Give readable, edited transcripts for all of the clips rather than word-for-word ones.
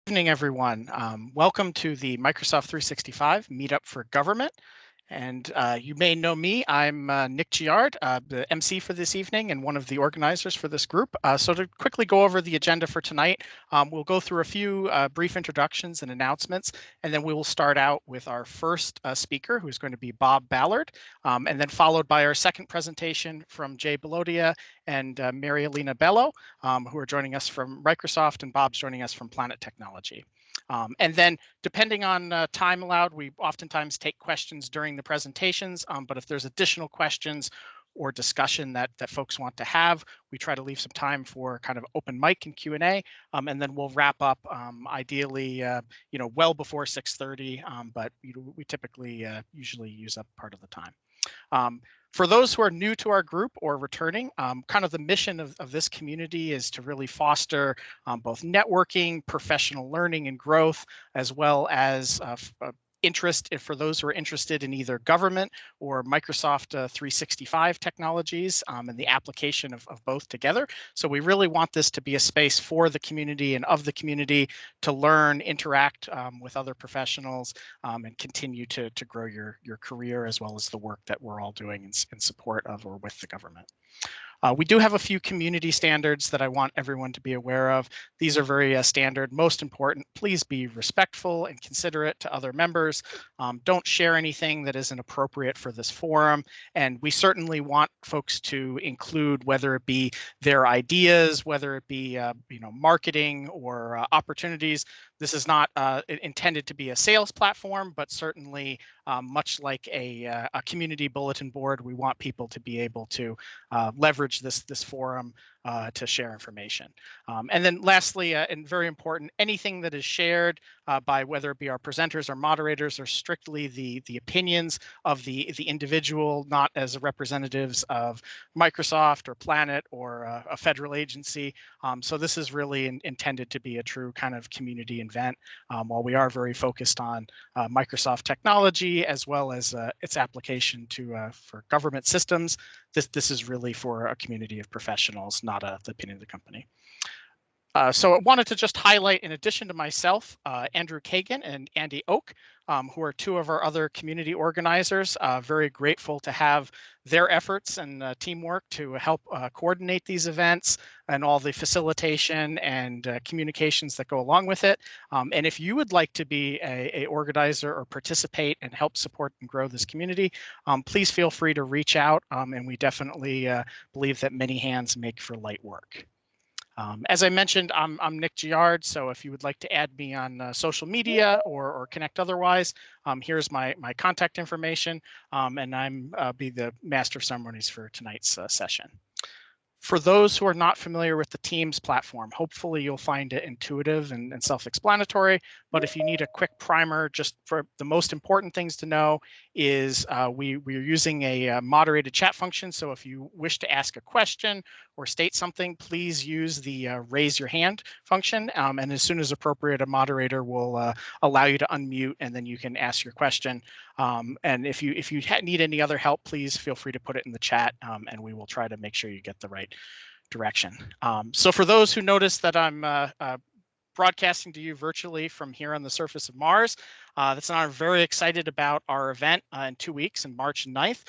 Evening, everyone. Welcome to the Microsoft 365 Meetup for Government. And you may know me. I'm Nick Giard, the MC for this evening and one of the organizers for this group. So to quickly go over the agenda for tonight, we'll go through a few brief introductions and announcements, and then we will start out with our first speaker, who's going to be Bob Ballard, and then followed by our second presentation from Jay Bhalodia and Marialino Bello, who are joining us from Microsoft, and Bob's joining us from Planet Technology. And then depending on time allowed, we oftentimes take questions during the presentations, but if there's additional questions or discussion that folks want to have, we try to leave some time for kind of open mic and Q&A, and then we'll wrap up ideally, well before 6:30, but we typically usually use up part of the time. For those who are new to our group or returning, kind of the mission of this community is to really foster both networking, professional learning and growth, as well as interest for those who are interested in either government or Microsoft 365 technologies and the application of both together. So we really want this to be a space for the community and of the community to learn, interact with other professionals, and continue to grow your career as well as the work that we're all doing in support of or with the government. We do have a few community standards that I want everyone to be aware of. These are very standard. Most important, please be respectful and considerate to other members. Don't share anything that isn't appropriate for this forum. And we certainly want folks to include, whether it be their ideas, whether it be marketing or opportunities. This is not intended to be a sales platform, but certainly much like a community bulletin board, we want people to be able to leverage this forum to share information. And then lastly, and very important, anything that is shared by whether it be our presenters or moderators are strictly the opinions of the individual, not as representatives of Microsoft or Planet or a federal agency. So this is really intended to be a true kind of community event, while we are very focused on Microsoft technology as well as its application to for government systems. This is really for a community of professionals, not the opinion of the company. So I wanted to just highlight, in addition to myself, Andrew Kagan and Andy Oak, who are two of our other community organizers. Very grateful to have their efforts and teamwork to help coordinate these events and all the facilitation and communications that go along with it. And if you would like to be a organizer or participate and help support and grow this community, please feel free to reach out. And we definitely believe that many hands make for light work. As I mentioned, I'm Nick Giard, so if you would like to add me on social media or connect otherwise, here's my contact information, and I'm be the master of ceremonies for tonight's session. For those who are not familiar with the Teams platform, hopefully you'll find it intuitive and self-explanatory. But if you need a quick primer, just for the most important things to know is we're using a moderated chat function. So if you wish to ask a question or state something, please use the raise your hand function. And as soon as appropriate, a moderator will allow you to unmute, and then you can ask your question. And if you need any other help, please feel free to put it in the chat, and we will try to make sure you get the right direction. So for those who notice that I'm broadcasting to you virtually from here on the surface of Mars, that's I'm very excited about our event in 2 weeks, on March 9th.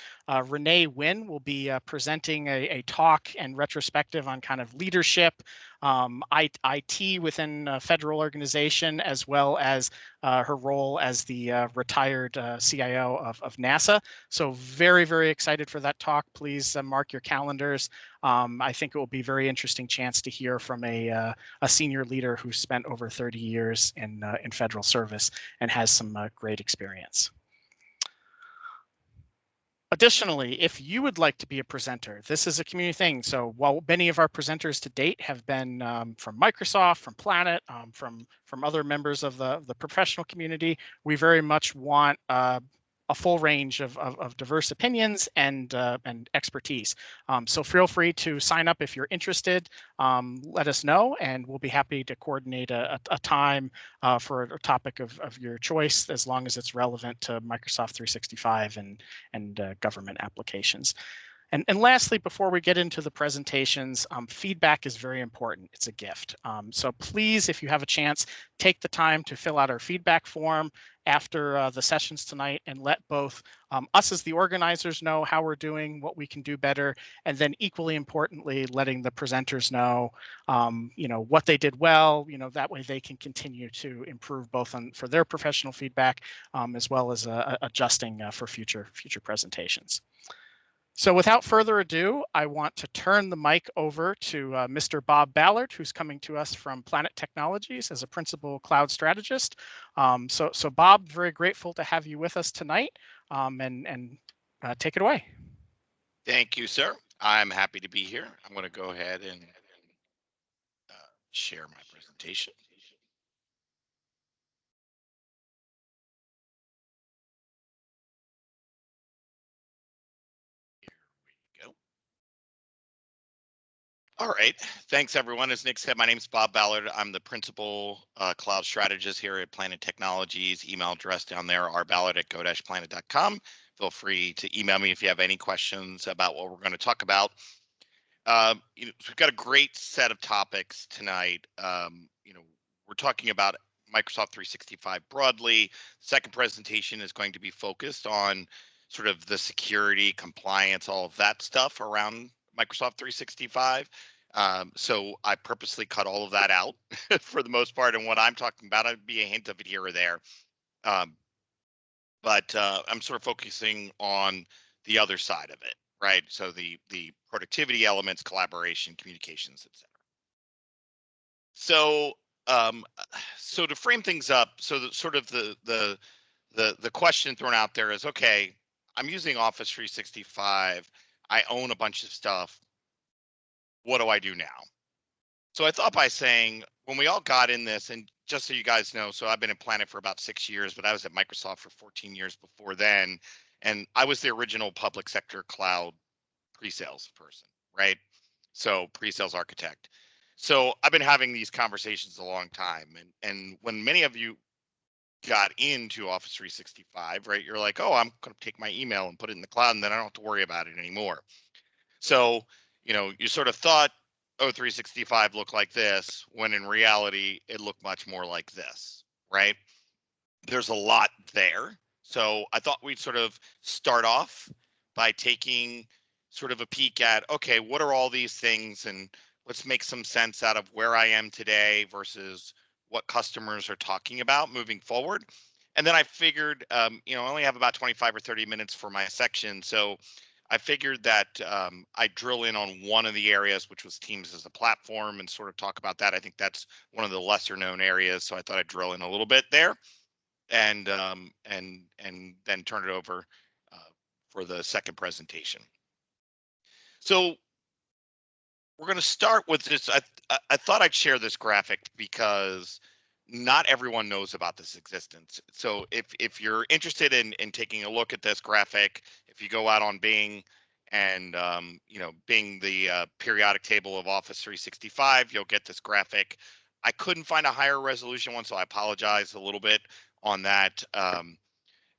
Renee Wynn will be presenting a talk and retrospective on kind of leadership, IT within a federal organization, as well as her role as the retired CIO of NASA. So very, very excited for that talk. Please mark your calendars. I think it will be a very interesting chance to hear from a senior leader who spent over 30 years in federal service and has some great experience. Additionally, if you would like to be a presenter, this is a community thing. So while many of our presenters to date have been from Microsoft, from Planet, from other members of the professional community, we very much want a full range of diverse opinions and expertise. So feel free to sign up if you're interested. Let us know, and we'll be happy to coordinate a time for a topic of your choice, as long as it's relevant to Microsoft 365 and government applications. And lastly, before we get into the presentations, feedback is very important. It's a gift. So please, if you have a chance, take the time to fill out our feedback form after the sessions tonight and let both us as the organizers know how we're doing, what we can do better, and then equally importantly, letting the presenters know, what they did well. That way they can continue to improve both for their professional feedback as well as adjusting for future presentations. So without further ado, I want to turn the mic over to Mr. Bob Ballard, who's coming to us from Planet Technologies as a principal cloud strategist. So Bob, very grateful to have you with us tonight, and take it away. Thank you, sir. I'm happy to be here. I'm going to go ahead and share my presentation. Here we go. All right. Thanks, everyone. As Nick said, my name is Bob Ballard. I'm the principal cloud strategist here at Planet Technologies. Email address down there, rballard@go-planet.com. Feel free to email me if you have any questions about what we're going to talk about. We've got a great set of topics tonight. We're talking about Microsoft 365 broadly. Second presentation is going to be focused on sort of the security, compliance, all of that stuff around Microsoft 365. So I purposely cut all of that out for the most part. And what I'm talking about, I'd be a hint of it here or there. But I'm sort of focusing on the other side of it, right? So the productivity elements, collaboration, communications, etc. So so to frame things up, so that sort of the question thrown out there is, okay, I'm using Office 365. I own a bunch of stuff. What do I do now? So I thought by saying, when we all got in this, and just so you guys know, so I've been at Planet for about 6 years, but I was at Microsoft for 14 years before then. And I was the original public sector cloud pre-sales person, right? So pre-sales architect. So I've been having these conversations a long time. And when many of you got into Office 365, right, you're like, oh, I'm going to take my email and put it in the cloud, and then I don't have to worry about it anymore. So, you sort of thought, oh, 365 looked like this, when in reality, it looked much more like this, right? There's a lot there. So I thought we'd sort of start off by taking sort of a peek at, okay, what are all these things, and let's make some sense out of where I am today versus what customers are talking about moving forward. And then I figured, I only have about 25 or 30 minutes for my section. So I figured that I'd drill in on one of the areas, which was Teams as a platform, and sort of talk about that. I think that's one of the lesser known areas. So I thought I'd drill in a little bit there, and then turn it over uh, for the second presentation. So we're going to start with this. I thought I'd share this graphic because not everyone knows about this existence. So if you're interested in taking a look at this graphic, if you go out on Bing and Bing the periodic table of Office 365, you'll get this graphic. I couldn't find a higher resolution one, so I apologize a little bit on that.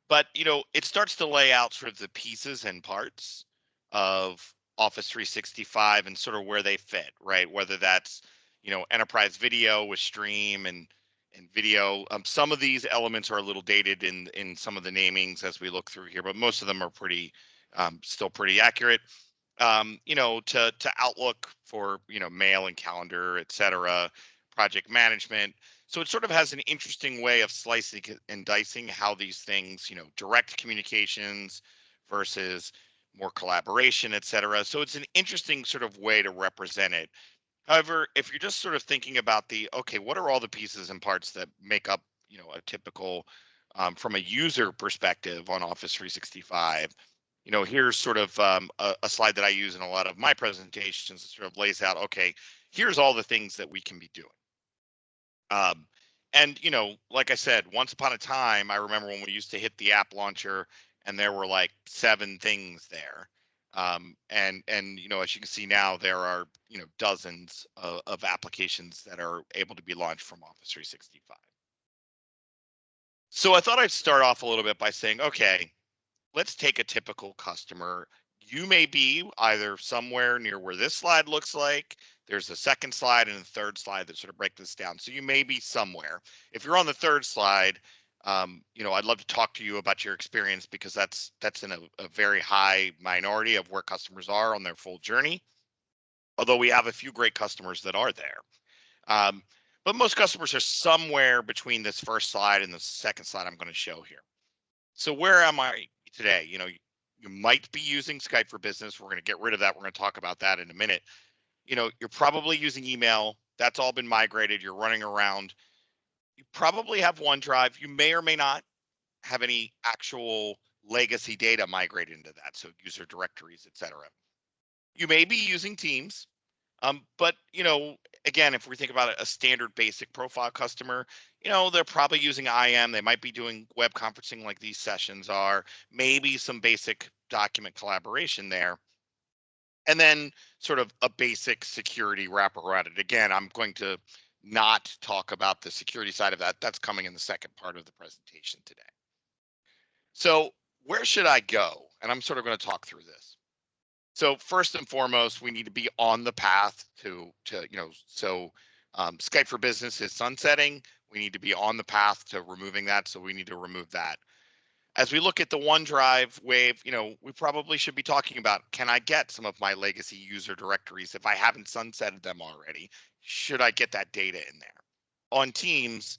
But it starts to lay out sort of the pieces and parts of Office 365 and sort of where they fit, right? Whether that's enterprise video with stream and video. Some of these elements are a little dated in some of the namings as we look through here, but most of them are pretty still pretty accurate. To Outlook for mail and calendar, etc., project management. So it sort of has an interesting way of slicing and dicing how these things, direct communications versus more collaboration, etc. So it's an interesting sort of way to represent it. However, if you're just sort of thinking about okay, what are all the pieces and parts that make up, a typical, from a user perspective on Office 365, here's sort of a slide that I use in a lot of my presentations that sort of lays out, okay, here's all the things that we can be doing. And like I said, once upon a time, I remember when we used to hit the app launcher and there were like 7 things there. And as you can see now, there are dozens of applications that are able to be launched from Office 365. So I thought I'd start off a little bit by saying, okay, let's take a typical customer You may be either somewhere near where this slide looks like. There's a second slide and a third slide that sort of break this down. So you may be somewhere. If you're on the third slide, I'd love to talk to you about your experience, because that's in a very high minority of where customers are on their full journey. Although we have a few great customers that are there. But most customers are somewhere between this first slide and the second slide I'm going to show here. So where am I today? You might be using Skype for Business. We're going to get rid of that. We're going to talk about that in a minute. You're probably using email. That's all been migrated. You're running around. You probably have OneDrive. You may or may not have any actual legacy data migrated into that, so user directories, etc. You may be using Teams. But again, if we think about a standard basic profile customer, they're probably using IM. They might be doing web conferencing like these sessions are, maybe some basic document collaboration there. And then sort of a basic security wrapper around it. Again, I'm going to not talk about the security side of that. That's coming in the second part of the presentation today. So where should I go? And I'm sort of going to talk through this. So first and foremost, we need to be on the path to Skype for Business is sunsetting. We need to be on the path to removing that. So we need to remove that. As we look at the OneDrive wave, we probably should be talking about, can I get some of my legacy user directories if I haven't sunsetted them already? Should I get that data in there? On Teams,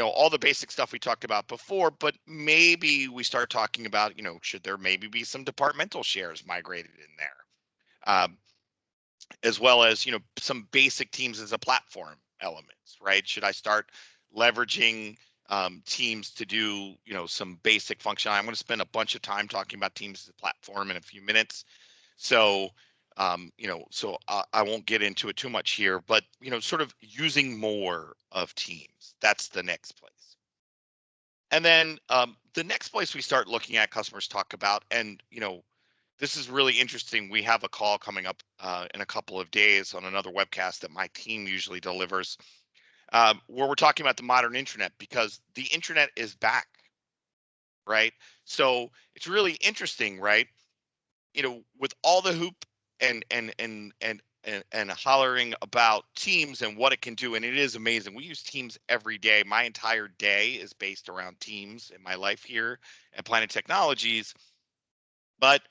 all the basic stuff we talked about before, but maybe we start talking about, should there maybe be some departmental shares migrated in there? As well as, some basic Teams as a platform elements, right? Should I start leveraging Teams to do, some basic functionality? I'm going to spend a bunch of time talking about Teams as a platform in a few minutes. So, I won't get into it too much here, but, sort of using more of Teams. That's the next place. And then the next place we start looking at customers talk about, and, this is really interesting. We have a call coming up in a couple of days on another webcast that my team usually delivers, where we're talking about the modern internet, because the internet is back, right? So it's really interesting, right? With all the hoop and hollering about Teams and what it can do, and it is amazing. We use Teams every day. My entire day is based around Teams in my life here at Planet Technologies. But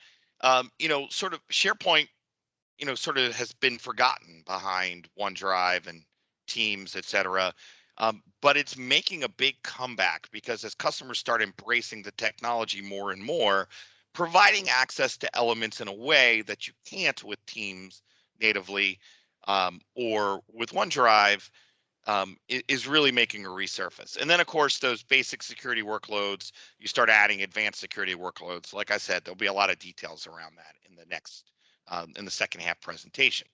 sort of SharePoint, sort of has been forgotten behind OneDrive and Teams, et cetera. But it's making a big comeback, because as customers start embracing the technology more and more, providing access to elements in a way that you can't with Teams natively or with OneDrive is really making a resurface. And then, of course, those basic security workloads, you start adding advanced security workloads. Like I said, there'll be a lot of details around that in the next, in the second half presentation.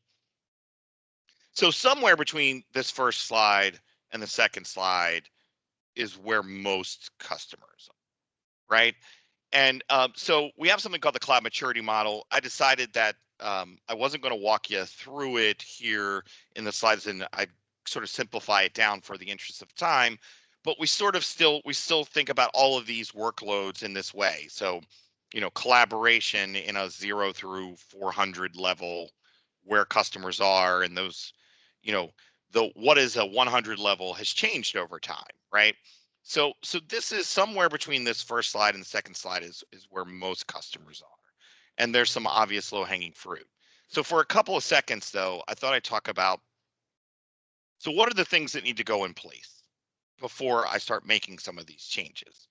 So somewhere between this first slide and the second slide is where most customers are, right? And so we have something called the cloud maturity model. I decided that I wasn't going to walk you through it here in the slides, and I sort of simplify it down for the interest of time, but we still think about all of these workloads in this way. So, collaboration in a 0 through 400 level where customers are, and those, what is a 100 level has changed over time, right? So this is somewhere between this first slide and the second slide is where most customers are. And there's some obvious low-hanging fruit. So for a couple of seconds, though, I thought I'd talk about, so what are the things that need to go in place before I start making some of these changes?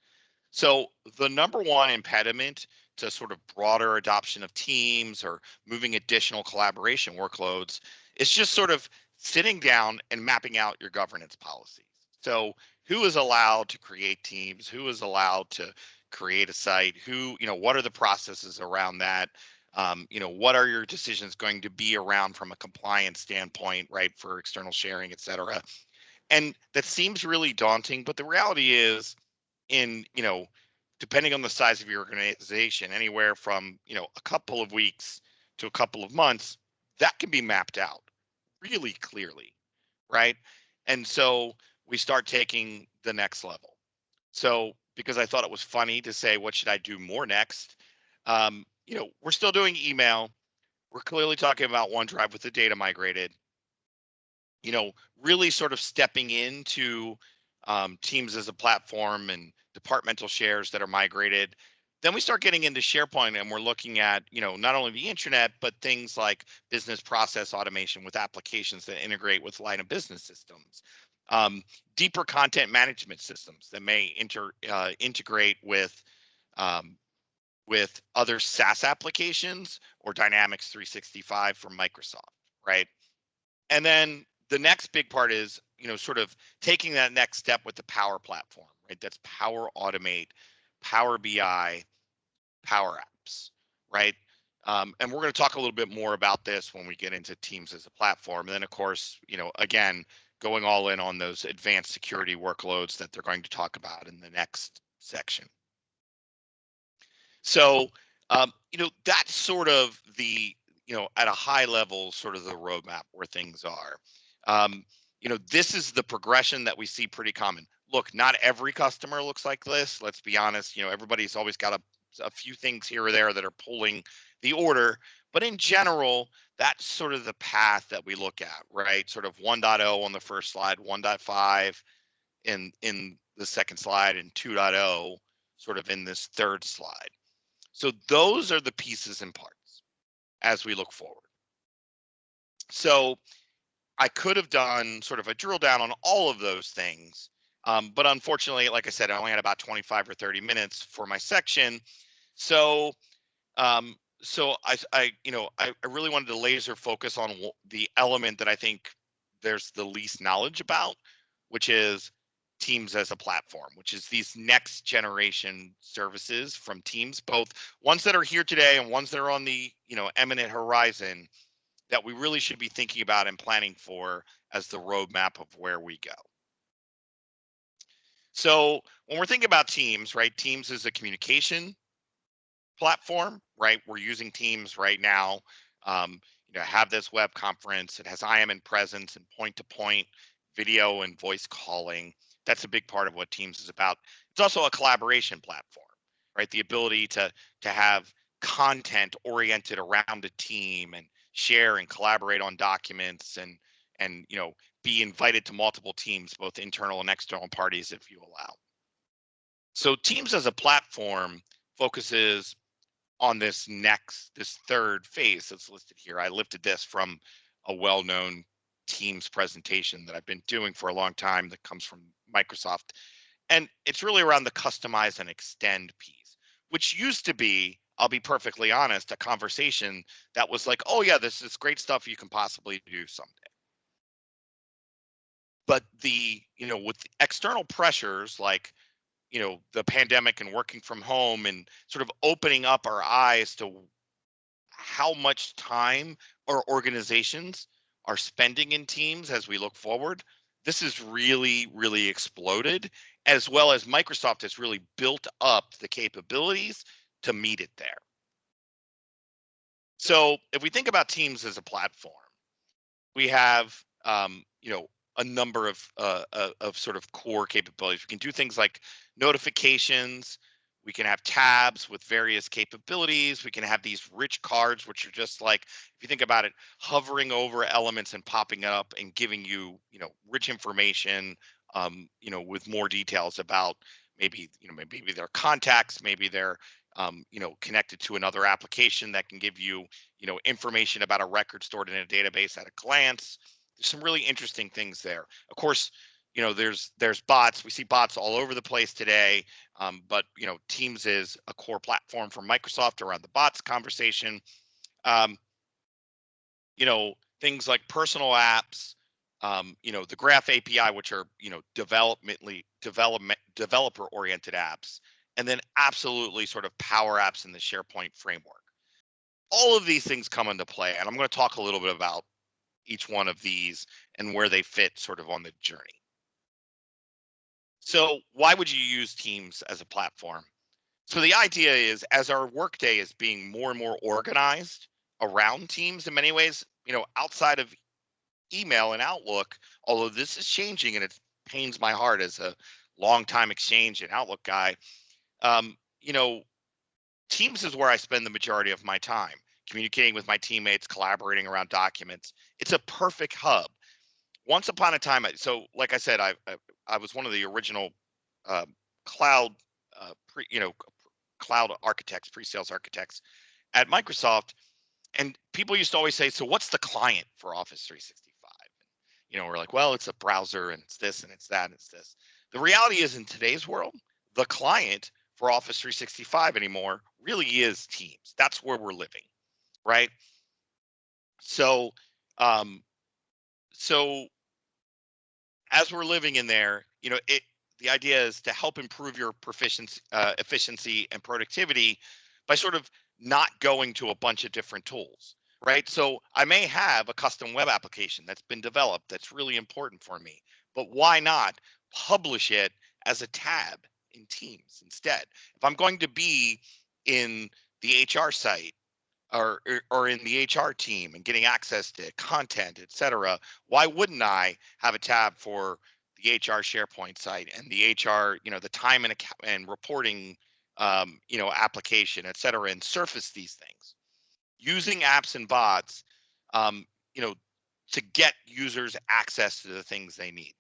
So the number one impediment to sort of broader adoption of Teams or moving additional collaboration workloads is just sort of sitting down and mapping out your governance policies. So who is allowed to create teams? Who is allowed to create a site? What are the processes around that? What are your decisions going to be around from a compliance standpoint, right, for external sharing, et cetera? And that seems really daunting, but the reality is, depending on the size of your organization, anywhere from, a couple of weeks to a couple of months, that can be mapped out really clearly, right? And so we start taking the next level. So because I thought it was funny to say, what should I do more next? we're still doing email. We're clearly talking about OneDrive with the data migrated. Really sort of stepping into Teams as a platform and departmental shares that are migrated. Then we start getting into SharePoint, and we're looking at, not only the intranet, but things like business process automation with applications that integrate with line of business systems, deeper content management systems that may integrate with other SaaS applications or Dynamics 365 from Microsoft, right? And then the next big part is, sort of taking that next step with the Power Platform, right? That's Power Automate, Power BI, Power Apps, right? And we're going to talk a little bit more about this when we get into Teams as a platform. And then, of course, again, going all in on those advanced security workloads that they're going to talk about in the next section. So, that's sort of the, at a high level, sort of the roadmap where things are. This is the progression that we see pretty common. Look, not every customer looks like this. Let's be honest. Everybody's always got a few things here or there that are pulling the order. But in general, that's sort of the path that we look at, right? Sort of 1.0 on the first slide, 1.5 in the second slide, and 2.0 sort of in this third slide. So those are the pieces and parts as we look forward. So I could have done sort of a drill down on all of those things, but unfortunately, like I said, I only had about 25 or 30 minutes for my section. So, I really wanted to laser focus on the element that I think there's the least knowledge about, which is Teams as a platform, which is these next generation services from Teams, both ones that are here today and ones that are on the imminent horizon, that we really should be thinking about and planning for as the roadmap of where we go. So when we're thinking about Teams, right? Teams is a communication platform, right? We're using Teams right now. Have this web conference. It has IM and presence and point-to-point video and voice calling. That's a big part of what Teams is about. It's also a collaboration platform, right? The ability to have content oriented around a team and share and collaborate on documents and be invited to multiple teams, both internal and external parties, if you allow. So Teams as a platform focuses on this third phase that's listed here. I lifted this from a well-known Teams presentation that I've been doing for a long time that comes from Microsoft. And it's really around the customize and extend piece, which used to be, I'll be perfectly honest, a conversation that was like, oh yeah, this is great stuff you can possibly do someday. But with the external pressures like, the pandemic and working from home and sort of opening up our eyes to how much time our organizations are spending in Teams as we look forward, this has really, really exploded, as well as Microsoft has really built up the capabilities to meet it there. So if we think about Teams as a platform, we have, a number of sort of core capabilities. We can do things like notifications. We can have tabs with various capabilities. We can have these rich cards, which are just like, if you think about it, hovering over elements and popping up and giving you, rich information, with more details about maybe their contacts, maybe they're, connected to another application that can give you, information about a record stored in a database at a glance. There's some really interesting things there. Of course, there's bots. We see bots all over the place today, but Teams is a core platform for Microsoft around the bots conversation. Things like personal apps, the Graph API, which are developer-oriented apps, and then absolutely sort of Power Apps in the SharePoint framework. All of these things come into play, and I'm going to talk a little bit about each one of these and where they fit sort of on the journey. So why would you use Teams as a platform? So the idea is, as our workday is being more and more organized around Teams in many ways, outside of email and Outlook, although this is changing and it pains my heart as a longtime Exchange and Outlook guy, Teams is where I spend the majority of my time, communicating with my teammates, collaborating around documents. It's a perfect hub. Once upon a time, so like I said, I was one of the original uh, cloud, cloud architects, pre-sales architects at Microsoft. And people used to always say, so what's the client for Office 365? We're like, well, it's a browser and it's this and it's that and it's this. The reality is, in today's world, the client for Office 365 anymore really is Teams. That's where we're living, right? So, um, so as we're living in there, the idea is to help improve your proficiency, efficiency, and productivity by sort of not going to a bunch of different tools, right? So I may have a custom web application that's been developed that's really important for me, but why not publish it as a tab in Teams instead? If I'm going to be in the HR site or in the HR team and getting access to content, et cetera, why wouldn't I have a tab for the HR SharePoint site and the HR, the time and reporting, application, et cetera, and surface these things using apps and bots, um, you know, to get users access to the things they need.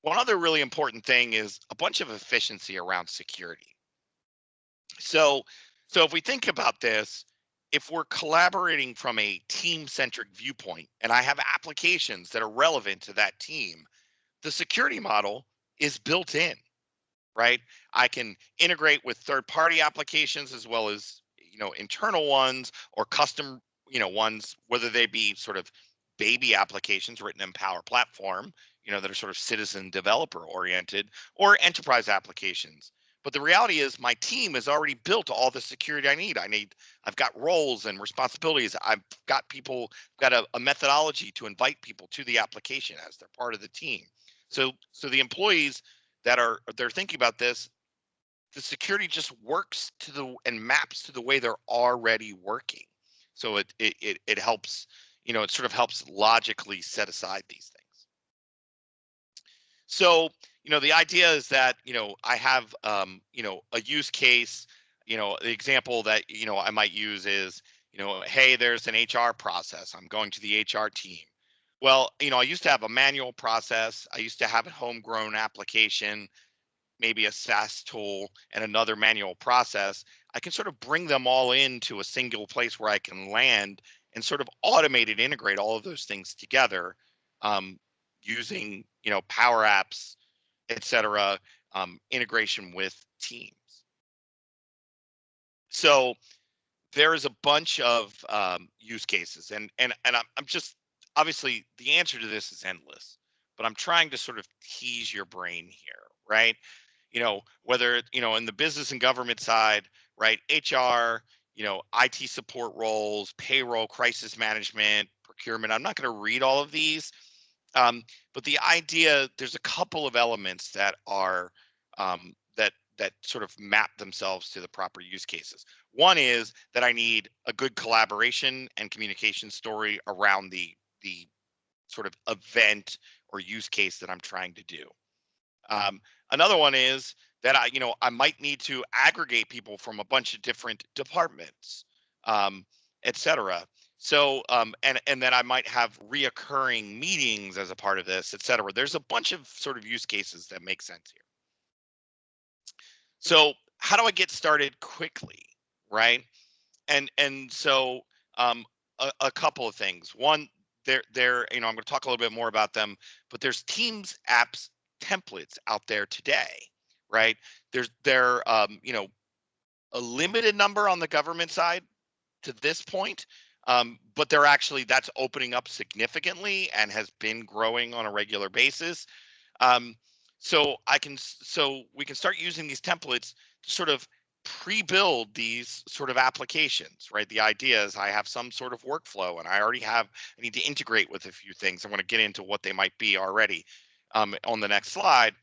One other really important thing is a bunch of efficiency around security. So if we think about this, if we're collaborating from a team-centric viewpoint and I have applications that are relevant to that team, the security model is built in, right? I can integrate with third-party applications as well as, internal ones or custom, ones, whether they be sort of baby applications written in Power Platform, that are sort of citizen developer oriented, or enterprise applications. But the reality is my team has already built all the security I need. I've got roles and responsibilities. I've got people, got a methodology to invite people to the application as they're part of the team. So the employees they're thinking about this, the security just works and maps to the way they're already working. So it helps, it sort of helps logically set aside these things. So, the idea is that, I have, a use case, the example that, I might use is, hey, there's an HR process. I'm going to the HR team. Well, I used to have a manual process. I used to have a homegrown application, maybe a SaaS tool and another manual process. I can sort of bring them all into a single place where I can land and sort of automate and integrate all of those things together, using, Power Apps, et cetera, integration with Teams. So there is a bunch of use cases, and I'm just, obviously the answer to this is endless, but I'm trying to sort of tease your brain here, right? Whether, in the business and government side, right? HR, IT support roles, payroll, crisis management, procurement. I'm not going to read all of these. But the idea, there's a couple of elements that are, that sort of map themselves to the proper use cases. One is that I need a good collaboration and communication story around the sort of event or use case that I'm trying to do. Another one is that I might need to aggregate people from a bunch of different departments, et cetera. So, and then I might have reoccurring meetings as a part of this, et cetera. There's a bunch of sort of use cases that make sense here. So how do I get started quickly, right? And so a couple of things. One, I'm going to talk a little bit more about them, but there's Teams apps templates out there today, right? There a limited number on the government side to this point, but that's opening up significantly and has been growing on a regular basis. So we can start using these templates to sort of pre-build these sort of applications, right? The idea is I have some sort of workflow and I need to integrate with a few things. I want to get into what they might be already, on the next slide.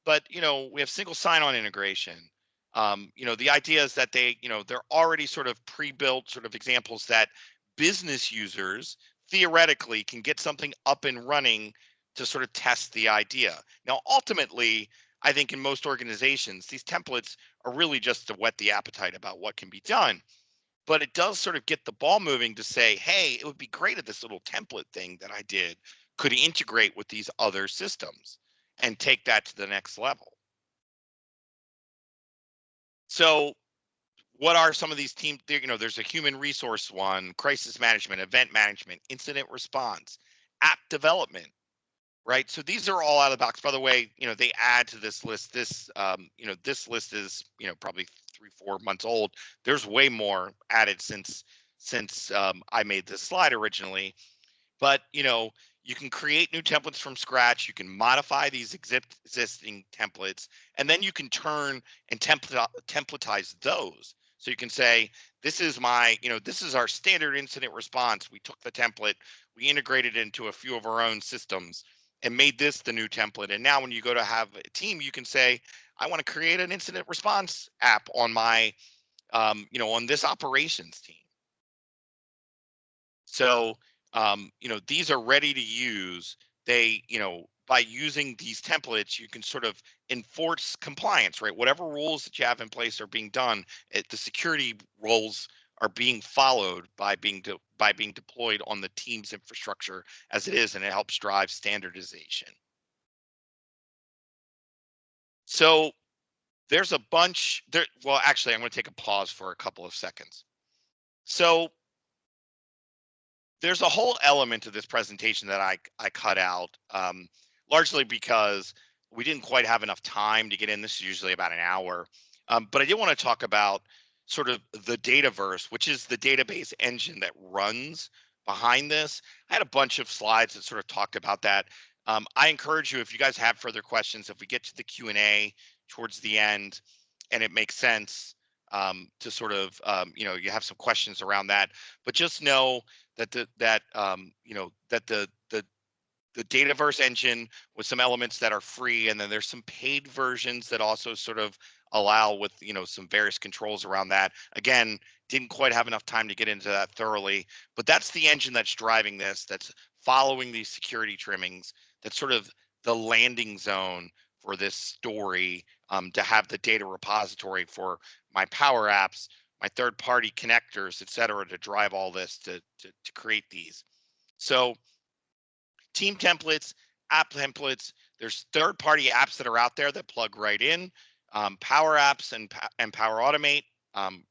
But, we have single sign-on integration. The idea is that they're already sort of pre-built sort of examples that business users theoretically can get something up and running to sort of test the idea. Now, ultimately, I think in most organizations, these templates are really just to whet the appetite about what can be done. But it does sort of get the ball moving to say, hey, it would be great if this little template thing that I did could integrate with these other systems and take that to the next level. So what are some of these teams? There's a human resource one, crisis management, event management, incident response, app development, right? So these are all out of the box. By the way, they add to this list. This list is, probably 3-4 months old. There's way more added since I made this slide originally. But you can create new templates from scratch. You can modify these existing templates, and then you can turn and templatize those. So you can say, this is this is our standard incident response. We took the template, we integrated it into a few of our own systems and made this the new template. And now when you go to have a team, you can say, I want to create an incident response app on my, on this operations team. So, these are ready to use. They, by using these templates, you can sort of enforce compliance, right? Whatever rules that you have in place are being done. The security roles are being followed by being deployed on the team's infrastructure as it is, and it helps drive standardization. So there's a bunch there. Well, actually, I'm going to take a pause for a couple of seconds. So there's a whole element of this presentation that I cut out, largely because we didn't quite have enough time to get in. This is usually about an hour. But I did want to talk about sort of the Dataverse, which is the database engine that runs behind this. I had a bunch of slides that sort of talked about that. I encourage you, if you guys have further questions, if we get to the Q&A towards the end and it makes sense, to sort of, you have some questions around that, but just know that the Dataverse engine with some elements that are free, and then there's some paid versions that also sort of allow with some various controls around that. Again, didn't quite have enough time to get into that thoroughly, but that's the engine that's driving this, that's following these security trimmings, that's sort of the landing zone for this story, to have the data repository for my Power Apps, my third-party connectors, et cetera, to drive all this to create these. So team templates, app templates, there's third-party apps that are out there that plug right in, Power Apps and Power Automate,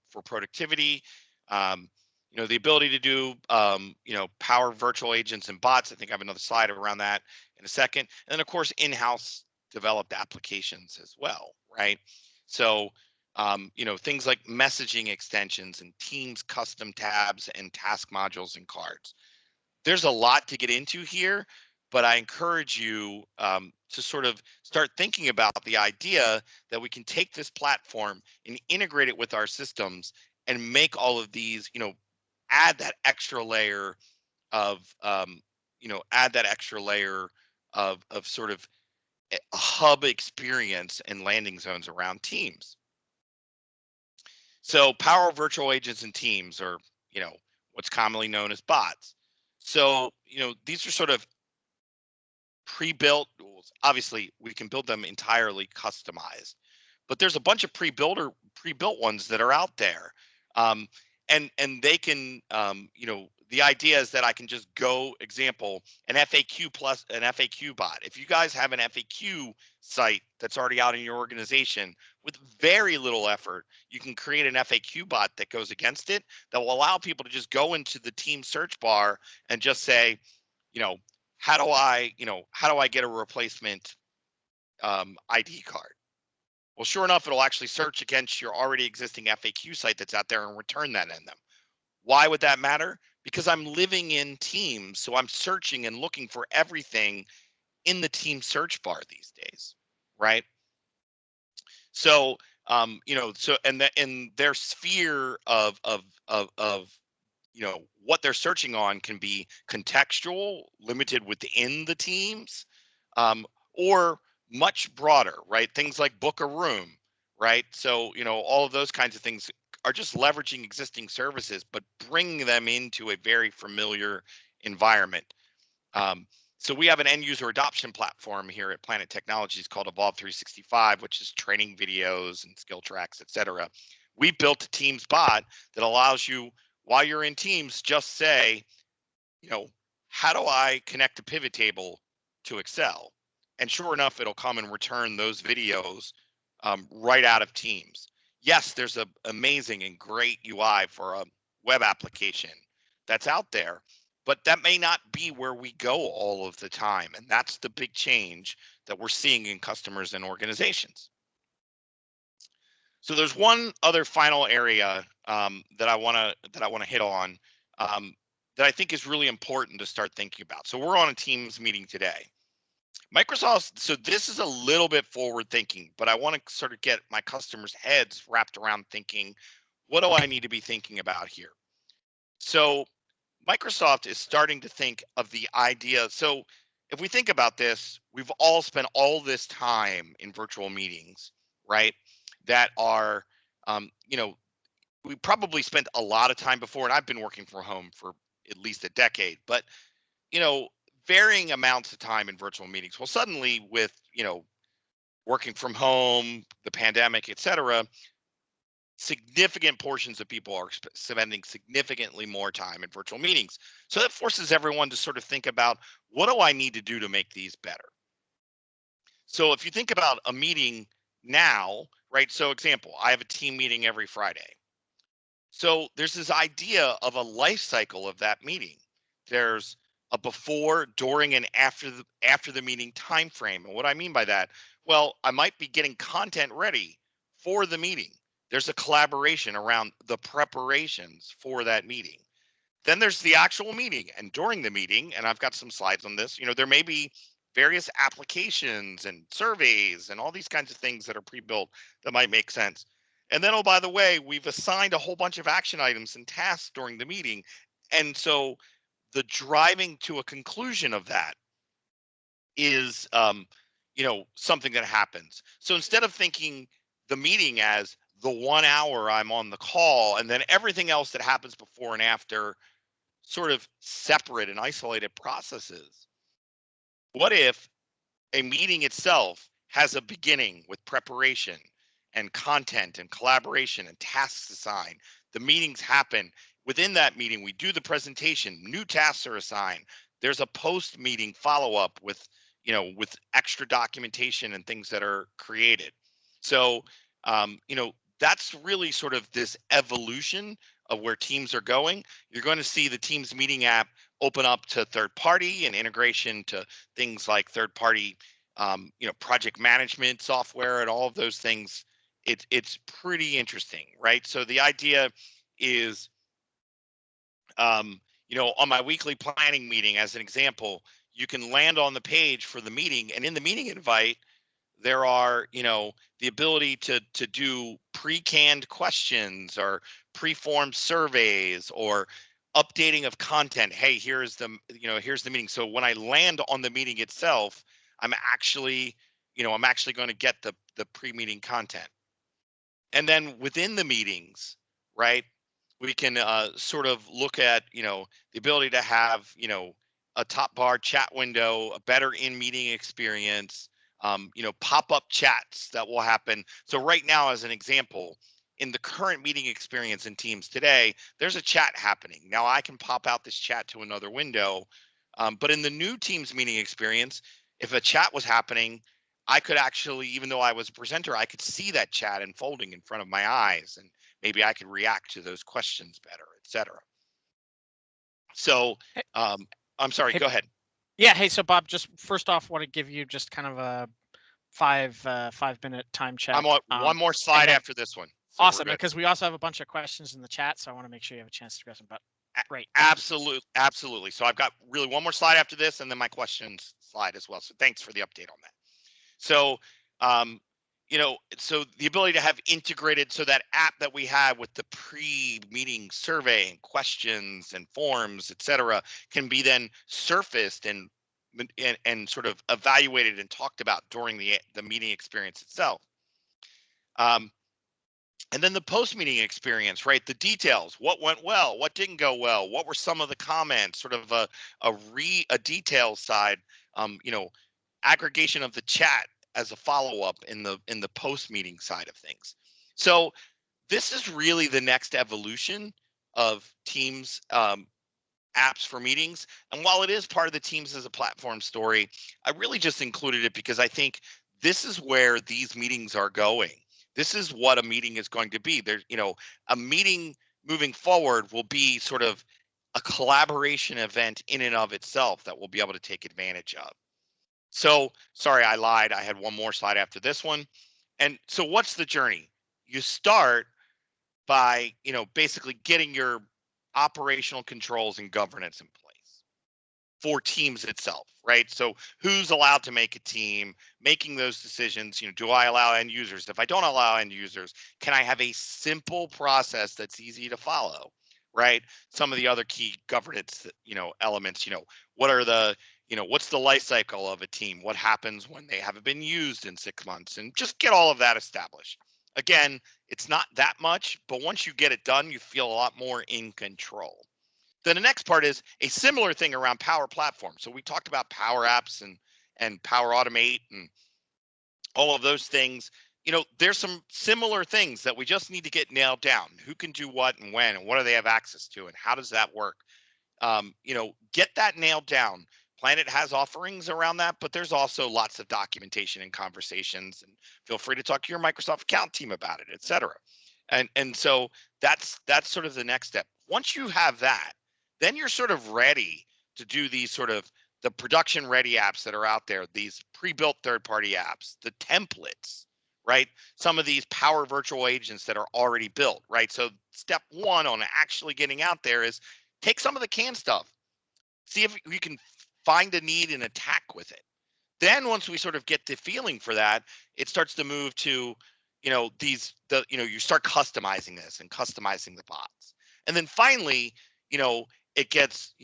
for productivity, the ability to do, Power Virtual Agents and bots. I think I have another slide around that in a second. And then, of course, in-house developed applications as well, right? So, things like messaging extensions and Teams custom tabs and task modules and cards. There's a lot to get into here, but I encourage you, to sort of start thinking about the idea that we can take this platform and integrate it with our systems and make all of these, add that extra layer of, sort of a hub experience and landing zones around teams. So Power Virtual Agents and Teams, or what's commonly known as bots. So these are sort of pre-built tools. Obviously, we can build them entirely customized, but there's a bunch of pre-built ones that are out there, and they can, the idea is that I can just go, example, an FAQ plus an FAQ bot. If you guys have an FAQ site that's already out in your organization, with very little effort, you can create an FAQ bot that goes against it, that will allow people to just go into the team search bar and just say, how do I get a replacement ID card? Well, sure enough, it'll actually search against your already existing FAQ site that's out there and return that in them. Why would that matter? Because I'm living in Teams, so I'm searching and looking for everything in the team search bar these days, right? So, in their sphere of what they're searching on can be contextual, limited within the teams, or much broader, right? Things like book a room, right? So, all of those kinds of things are just leveraging existing services, but bringing them into a very familiar environment. So we have an end user adoption platform here at Planet Technologies called Evolve 365, which is training videos and skill tracks, et cetera. We built a Teams bot that allows you, while you're in Teams, just say, how do I connect a pivot table to Excel? And sure enough, it'll come and return those videos right out of Teams. Yes, there's an amazing and great UI for a web application that's out there, but that may not be where we go all of the time. And that's the big change that we're seeing in customers and organizations. So there's one other final area that I want to hit on that I think is really important to start thinking about. So we're on a Teams meeting today. Microsoft, so this is a little bit forward thinking, but I want to sort of get my customers' heads wrapped around thinking, what do I need to be thinking about here? So Microsoft is starting to think of the idea. So if we think about this, we've all spent all this time in virtual meetings, right? That are, we probably spent a lot of time before, and I've been working from home for at least a decade, but, varying amounts of time in virtual meetings. Well, suddenly with, working from home, the pandemic, et cetera, significant portions of people are spending significantly more time in virtual meetings. So that forces everyone to sort of think about, what do I need to do to make these better? So if you think about a meeting now, right? So example, I have a team meeting every Friday. So there's this idea of a life cycle of that meeting. There's a before, during, and after the meeting time frame. And what I mean by that, well, I might be getting content ready for the meeting. There's a collaboration around the preparations for that meeting. Then there's the actual meeting, and during the meeting, and I've got some slides on this, there may be various applications and surveys and all these kinds of things that are pre-built that might make sense. And then, oh, by the way, we've assigned a whole bunch of action items and tasks during the meeting. And so the driving to a conclusion of that is, something that happens. So instead of thinking the meeting as the 1 hour I'm on the call and then everything else that happens before and after sort of separate and isolated processes, what if a meeting itself has a beginning with preparation and content and collaboration and tasks assigned? The meetings happen. Within that meeting, we do the presentation, new tasks are assigned. There's a post meeting follow up with, with extra documentation and things that are created. So, that's really sort of this evolution of where teams are going. You're going to see the Teams meeting app open up to third party and integration to things like third party, project management software and all of those things. It's pretty interesting, right? So the idea is, on my weekly planning meeting, as an example, you can land on the page for the meeting, and in the meeting invite, there are, the ability to do pre-canned questions or pre-formed surveys or updating of content. Hey, here's the meeting. So when I land on the meeting itself, I'm actually going to get the pre-meeting content. And then within the meetings, right, we can sort of look at, the ability to have, a top bar chat window, a better in-meeting experience, pop-up chats that will happen. So right now, as an example, in the current meeting experience in Teams today, there's a chat happening. Now I can pop out this chat to another window, but in the new Teams meeting experience, if a chat was happening, I could actually, even though I was a presenter, I could see that chat unfolding in front of my eyes, and maybe I could react to those questions better, et cetera. So, Hey, I'm sorry, hey, go ahead. yeah. Hey, so Bob, just first off, want to give you just kind of a 5-minute time check. I'm on one more slide after this one. So awesome, because we also have a bunch of questions in the chat, so I want to make sure you have a chance to address them. But great. Absolutely. So I've got really one more slide after this, and then my questions slide as well. So thanks for the update on that. So, so the ability to have integrated, so that app that we have with the pre-meeting survey and questions and forms, et cetera, can be then surfaced and sort of evaluated and talked about during the meeting experience itself. And then the post-meeting experience, right? The details, what went well, what didn't go well, what were some of the comments, sort of a detail side, aggregation of the chat as a follow-up in the post-meeting side of things. So this is really the next evolution of Teams apps for meetings. And while it is part of the Teams as a platform story, I really just included it because I think this is where these meetings are going. This is what a meeting is going to be. There's, a meeting moving forward will be sort of a collaboration event in and of itself that we'll be able to take advantage of. So, sorry, I lied. I had one more slide after this one. And so what's the journey? You start by, basically getting your operational controls and governance in place for Teams itself, right? So who's allowed to make a team, making those decisions, do I allow end users? If I don't allow end users, can I have a simple process that's easy to follow, right? Some of the other key governance, elements, what are the, what's the life cycle of a team? What happens when they haven't been used in 6 months? And just get all of that established. Again, it's not that much, but once you get it done, you feel a lot more in control. Then the next part is a similar thing around Power Platform. So we talked about Power Apps and Power Automate and all of those things. There's some similar things that we just need to get nailed down. Who can do what and when, and what do they have access to, and how does that work? Get that nailed down. Planet has offerings around that, but there's also lots of documentation and conversations, and feel free to talk to your Microsoft account team about it, et cetera. And so that's sort of the next step. Once you have that, then you're sort of ready to do these sort of the production ready apps that are out there, these pre-built third-party apps, the templates, right? Some of these Power Virtual Agents that are already built, right? So step one on actually getting out there is take some of the canned stuff, see if you can find a need and attack with it. Then once we sort of get the feeling for that, it starts to move to, you start customizing this and customizing the bots. And then finally, it gets,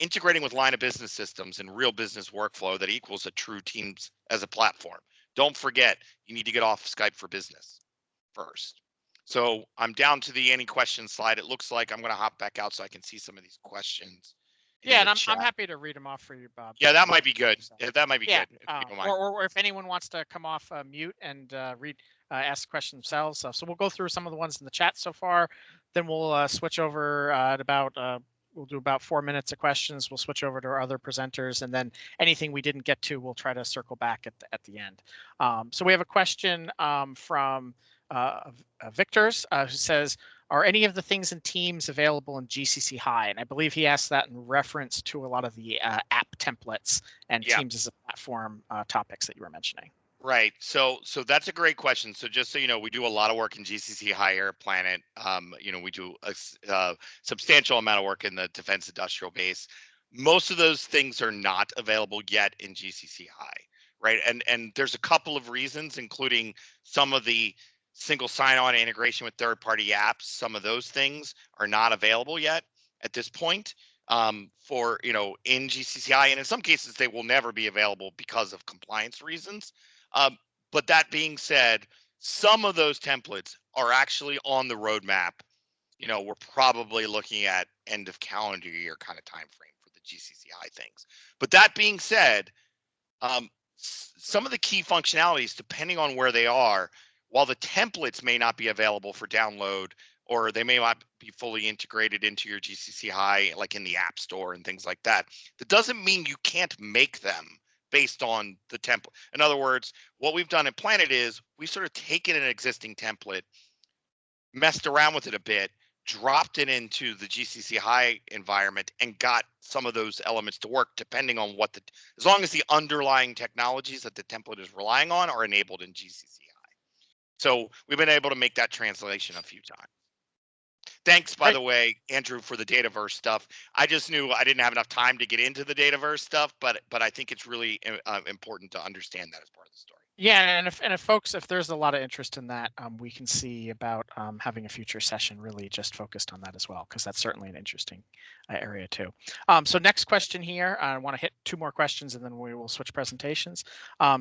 integrating with line of business systems and real business workflow that equals a true Teams as a platform. Don't forget, you need to get off Skype for Business first. So I'm down to the any questions slide. It looks like I'm going to hop back out so I can see some of these questions. Yeah, and I'm happy to read them off for you, Bob. Yeah, that might be good. That might be good. Or if anyone wants to come off mute and ask questions themselves. So we'll go through some of the ones in the chat so far. Then we'll switch over at about we'll do about 4 minutes of questions. We'll switch over to our other presenters, and then anything we didn't get to, we'll try to circle back at the end. So we have a question from Victor's who says, are any of the things in Teams available in GCC High? And I believe he asked that in reference to a lot of the app templates and Teams as a platform topics that you were mentioning. Right. So that's a great question. So just so you know, we do a lot of work in GCC High Air Planet. We do a substantial amount of work in the defense industrial base. Most of those things are not available yet in GCC High, right? And there's a couple of reasons, including some of the single sign-on integration with third-party apps. Some of those things are not available yet at this point for, in GCCI, and in some cases they will never be available because of compliance reasons. But that being said, some of those templates are actually on the roadmap. We're probably looking at end of calendar year kind of time frame for the GCCI things. But that being said, some of the key functionalities, depending on where they are, while the templates may not be available for download, or they may not be fully integrated into your GCC High, like in the App Store and things like that, that doesn't mean you can't make them based on the template. In other words, what we've done at Planet is we sort of taken an existing template, messed around with it a bit, dropped it into the GCC High environment, and got some of those elements to work depending on as long as the underlying technologies that the template is relying on are enabled in GCC High. So we've been able to make that translation a few times. Thanks, by the way, Andrew, for the Dataverse stuff. I just knew I didn't have enough time to get into the Dataverse stuff, but I think it's really important to understand that as part of the story. Yeah, and if there's a lot of interest in that, we can see about having a future session really just focused on that as well, because that's certainly an interesting area too. So next question here, I want to hit 2 more questions and then we will switch presentations.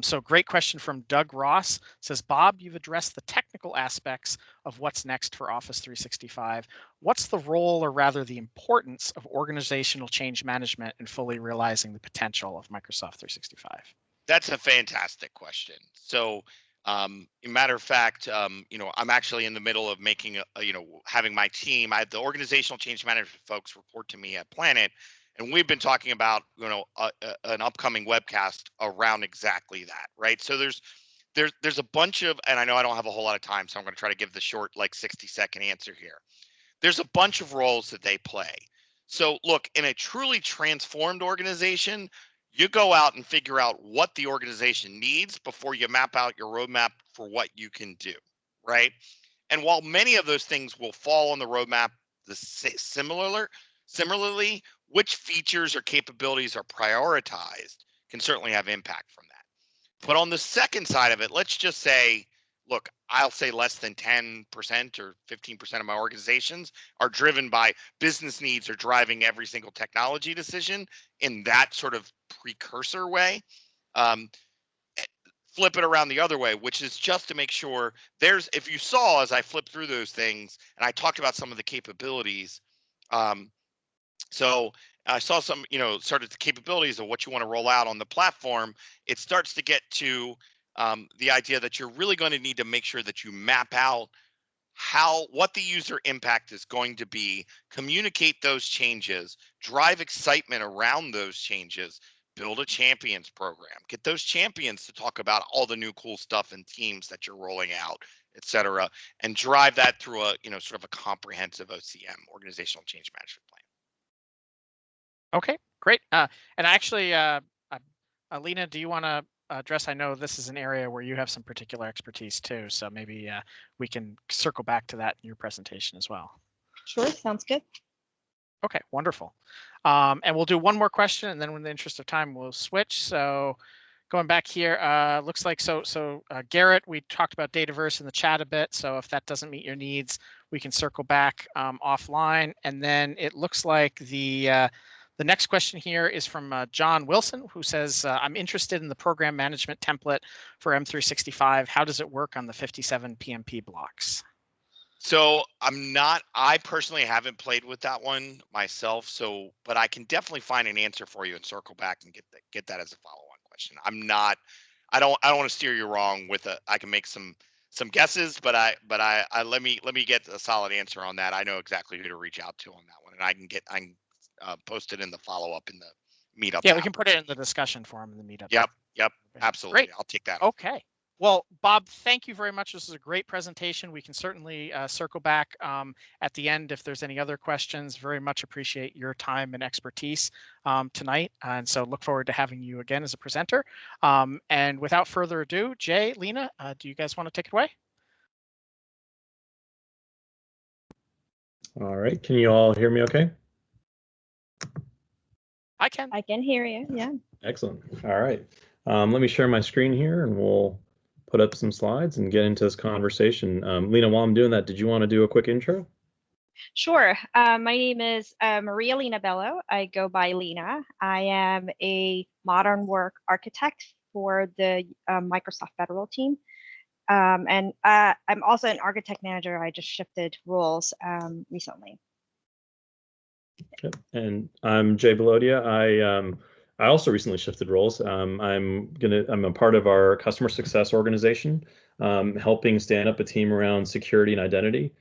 So great question from Doug Ross. Says, Bob, you've addressed the technical aspects of what's next for Office 365. What's the role, or rather the importance, of organizational change management in fully realizing the potential of Microsoft 365? That's a fantastic question. So, matter of fact, I'm actually in the middle of making having my team. I have the organizational change management folks report to me at Planet, and we've been talking about an upcoming webcast around exactly that, right? So there's a bunch of, and I know I don't have a whole lot of time, so I'm going to try to give the short, like 60-second answer here. There's a bunch of roles that they play. So look, in a truly transformed organization, you go out and figure out what the organization needs before you map out your roadmap for what you can do, right? And while many of those things will fall on the roadmap similarly, which features or capabilities are prioritized can certainly have impact from that. But on the second side of it, let's just say, look, I'll say less than 10% or 15% of my organizations are driven by business needs or driving every single technology decision in that sort of precursor way. Flip it around the other way, which is just to make sure if you saw as I flipped through those things and I talked about some of the capabilities, so I saw some, started the capabilities of what you want to roll out on the platform. It starts to get to the idea that you're really going to need to make sure that you map out what the user impact is going to be, communicate those changes, drive excitement around those changes, build a champions program, get those champions to talk about all the new cool stuff and teams that you're rolling out, et cetera, and drive that through a, sort of a comprehensive OCM, organizational change management plan. Okay, great. And actually, Lena, do you want to address? I know this is an area where you have some particular expertise too, so maybe we can circle back to that in your presentation as well. Sure, sounds good. Okay, wonderful. And we'll do one more question, and then in the interest of time, we'll switch. So going back here, looks like Garrett, we talked about Dataverse in the chat a bit. So if that doesn't meet your needs, we can circle back offline. And then it looks like the next question here is from John Wilson, who says, I'm interested in the program management template for M365. How does it work on the 57 PMP blocks? So I personally haven't played with that one myself. But I can definitely find an answer for you and circle back and get that as a follow-on question. I don't want to steer you wrong I can make some guesses, but let me get a solid answer on that. I know exactly who to reach out to on that one, and I can post it in the follow-up in the Meetup. Yeah, we can put it in the discussion forum in the Meetup. Yep, absolutely. Great. I'll take that. Okay. Well, Bob, thank you very much. This is a great presentation. We can certainly circle back at the end if there's any other questions. Very much appreciate your time and expertise tonight. And so look forward to having you again as a presenter. And without further ado, Jay, Lena, do you guys want to take it away? All right. Can you all hear me okay? I can hear you. Yeah. Excellent. All right. Let me share my screen here and we'll put up some slides and get into this conversation. Lena, while I'm doing that, did you want to do a quick intro? Sure. My name is Marialino Bello. I go by Lena. I am a modern work architect for the Microsoft Federal team. And I'm also an architect manager. I just shifted roles recently. Okay. And I'm Jay Bhalodia. I also recently shifted roles. I'm a part of our customer success organization, helping stand up a team around security and identity.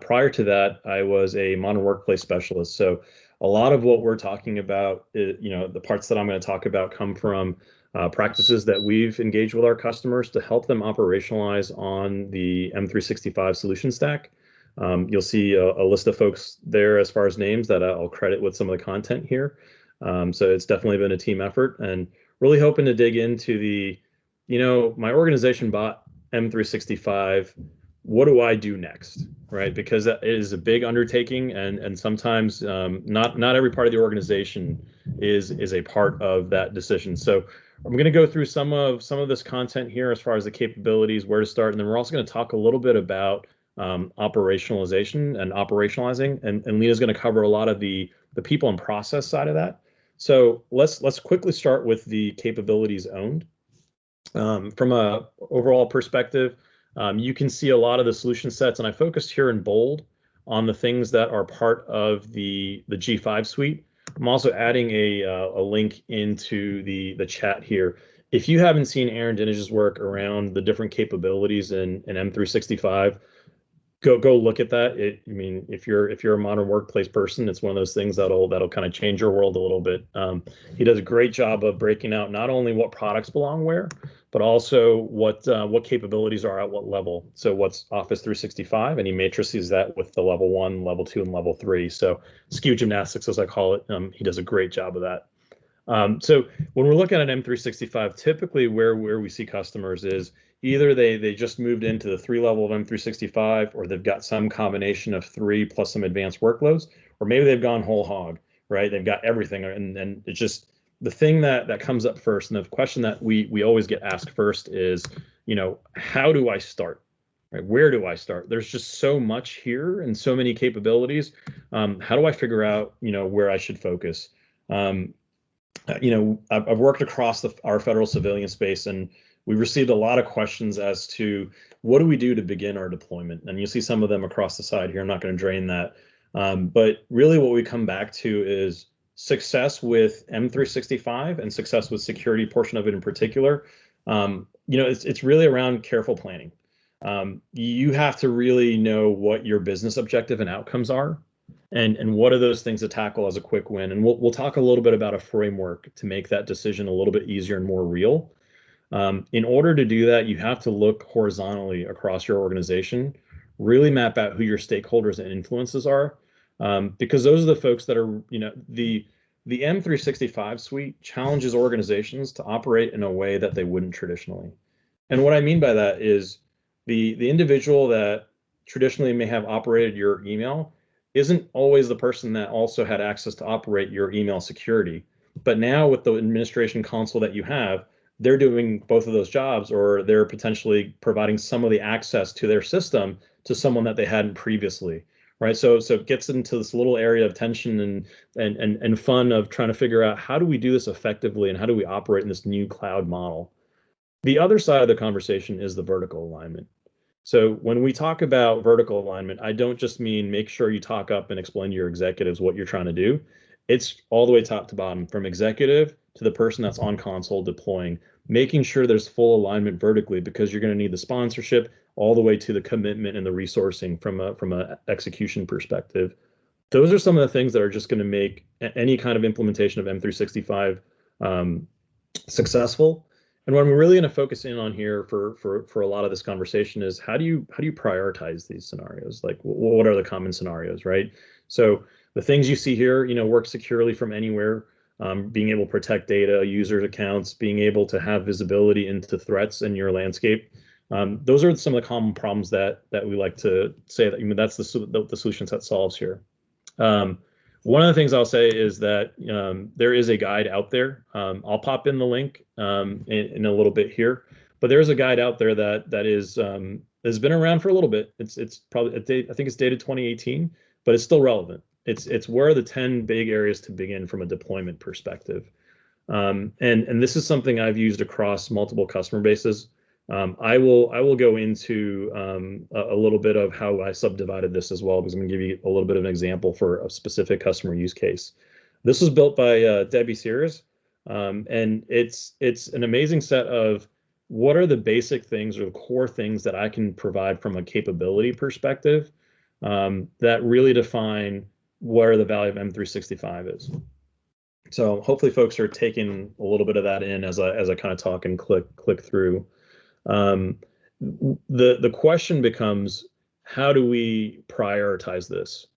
Prior to that, I was a modern workplace specialist. So a lot of what we're talking about, the parts that I'm going to talk about come from practices that we've engaged with our customers to help them operationalize on the M365 solution stack. You'll see a list of folks there as far as names that I'll credit with some of the content here. So it's definitely been a team effort and really hoping to dig into my organization bought M365. What do I do next, right? Because it is a big undertaking, and sometimes not every part of the organization is a part of that decision. So I'm going to go through some of this content here as far as the capabilities, where to start, and then we're also going to talk a little bit about operationalization and operationalizing, and Lena's going to cover a lot of the people and process side of that. So let's quickly start with the capabilities owned. From a overall perspective, You can see a lot of the solution sets, and I focused here in bold on the things that are part of the G5 suite. I'm also adding a link into the chat here. If you haven't seen Aaron Dinage's work around the different capabilities in M365, go look at that. I mean, if you're a modern workplace person, it's one of those things that'll kind of change your world a little bit. He does a great job of breaking out not only what products belong where, but also what capabilities are at what level. So what's Office 365, and he matrices that with the level 1, level 2, and level 3. So SKU gymnastics, as I call it. He does a great job of that. So when we're looking at M365, typically where we see customers is either they just moved into the 3 level of M365, or they've got some combination of 3 plus some advanced workloads, or maybe they've gone whole hog, right? They've got everything, and it's just the thing that comes up first, and the question that we always get asked first is, how do I start? Right? Where do I start? There's just so much here and so many capabilities. How do I figure out, where I should focus? I've worked across our federal civilian space, and we received a lot of questions as to what do we do to begin our deployment. And you'll see some of them across the side here. I'm not going to drain that. But really what we come back to is success with M365 and success with security portion of it in particular. It's really around careful planning. You have to really know what your business objective and outcomes are. And what are those things to tackle as a quick win? And we'll talk a little bit about a framework to make that decision a little bit easier and more real. In order to do that, you have to look horizontally across your organization, really map out who your stakeholders and influences are, because those are the folks that are, the M365 suite challenges organizations to operate in a way that they wouldn't traditionally. And what I mean by that is the individual that traditionally may have operated your email isn't always the person that also had access to operate your email security. But now with the administration console that you have, they're doing both of those jobs, or they're potentially providing some of the access to their system to someone that they hadn't previously, right? So it gets into this little area of tension and fun of trying to figure out, how do we do this effectively, and how do we operate in this new cloud model? The other side of the conversation is the vertical alignment. So when we talk about vertical alignment, I don't just mean make sure you talk up and explain to your executives what you're trying to do. It's all the way top to bottom, from executive to the person that's on console deploying, making sure there's full alignment vertically, because you're going to need the sponsorship all the way to the commitment and the resourcing from a execution perspective. Those are some of the things that are just going to make any kind of implementation of M365 successful. And what we're really going to focus in on here for a lot of this conversation is, how do you prioritize these scenarios? Like, what are the common scenarios, right? So the things you see here, work securely from anywhere, being able to protect data, users' accounts, being able to have visibility into threats in your landscape. Those are some of the common problems that we like to say that that's the solution set solves here. One of the things I'll say is that there is a guide out there. I'll pop in the link in a little bit here, but there's a guide out there that is has been around for a little bit. It's probably I think it's dated 2018, but it's still relevant. It's where are the 10 big areas to begin from a deployment perspective. And this is something I've used across multiple customer bases. I will go into a little bit of how I subdivided this as well, because I'm going to give you a little bit of an example for a specific customer use case. This was built by Debbie Sears, and it's an amazing set of what are the basic things or the core things that I can provide from a capability perspective that really define where the value of M365 is. So hopefully folks are taking a little bit of that in as I kind of talk and click through. The question becomes, how do we prioritize this,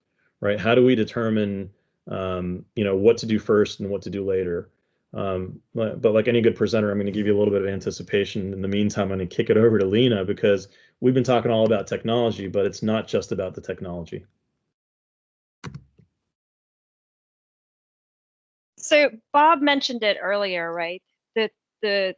right? How do we determine, what to do first and what to do later? But like any good presenter, I'm going to give you a little bit of anticipation. In the meantime, I'm going to kick it over to Lena, because we've been talking all about technology, but it's not just about the technology. So Bob mentioned it earlier, right? That the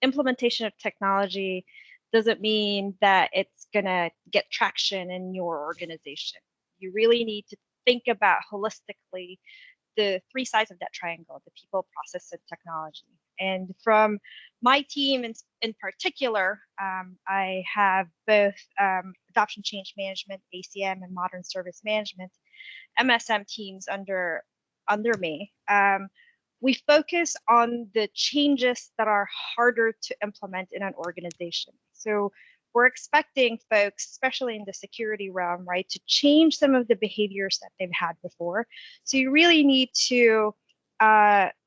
implementation of technology doesn't mean that it's going to get traction in your organization. You really need to think about holistically the 3 sides of that triangle: the people, process, and technology, And from my team in particular, I have both adoption change management, ACM, and modern service management, MSM teams under me. We focus on the changes that are harder to implement in an organization. So we're expecting folks, especially in the security realm, right, to change some of the behaviors that they've had before. So you really need to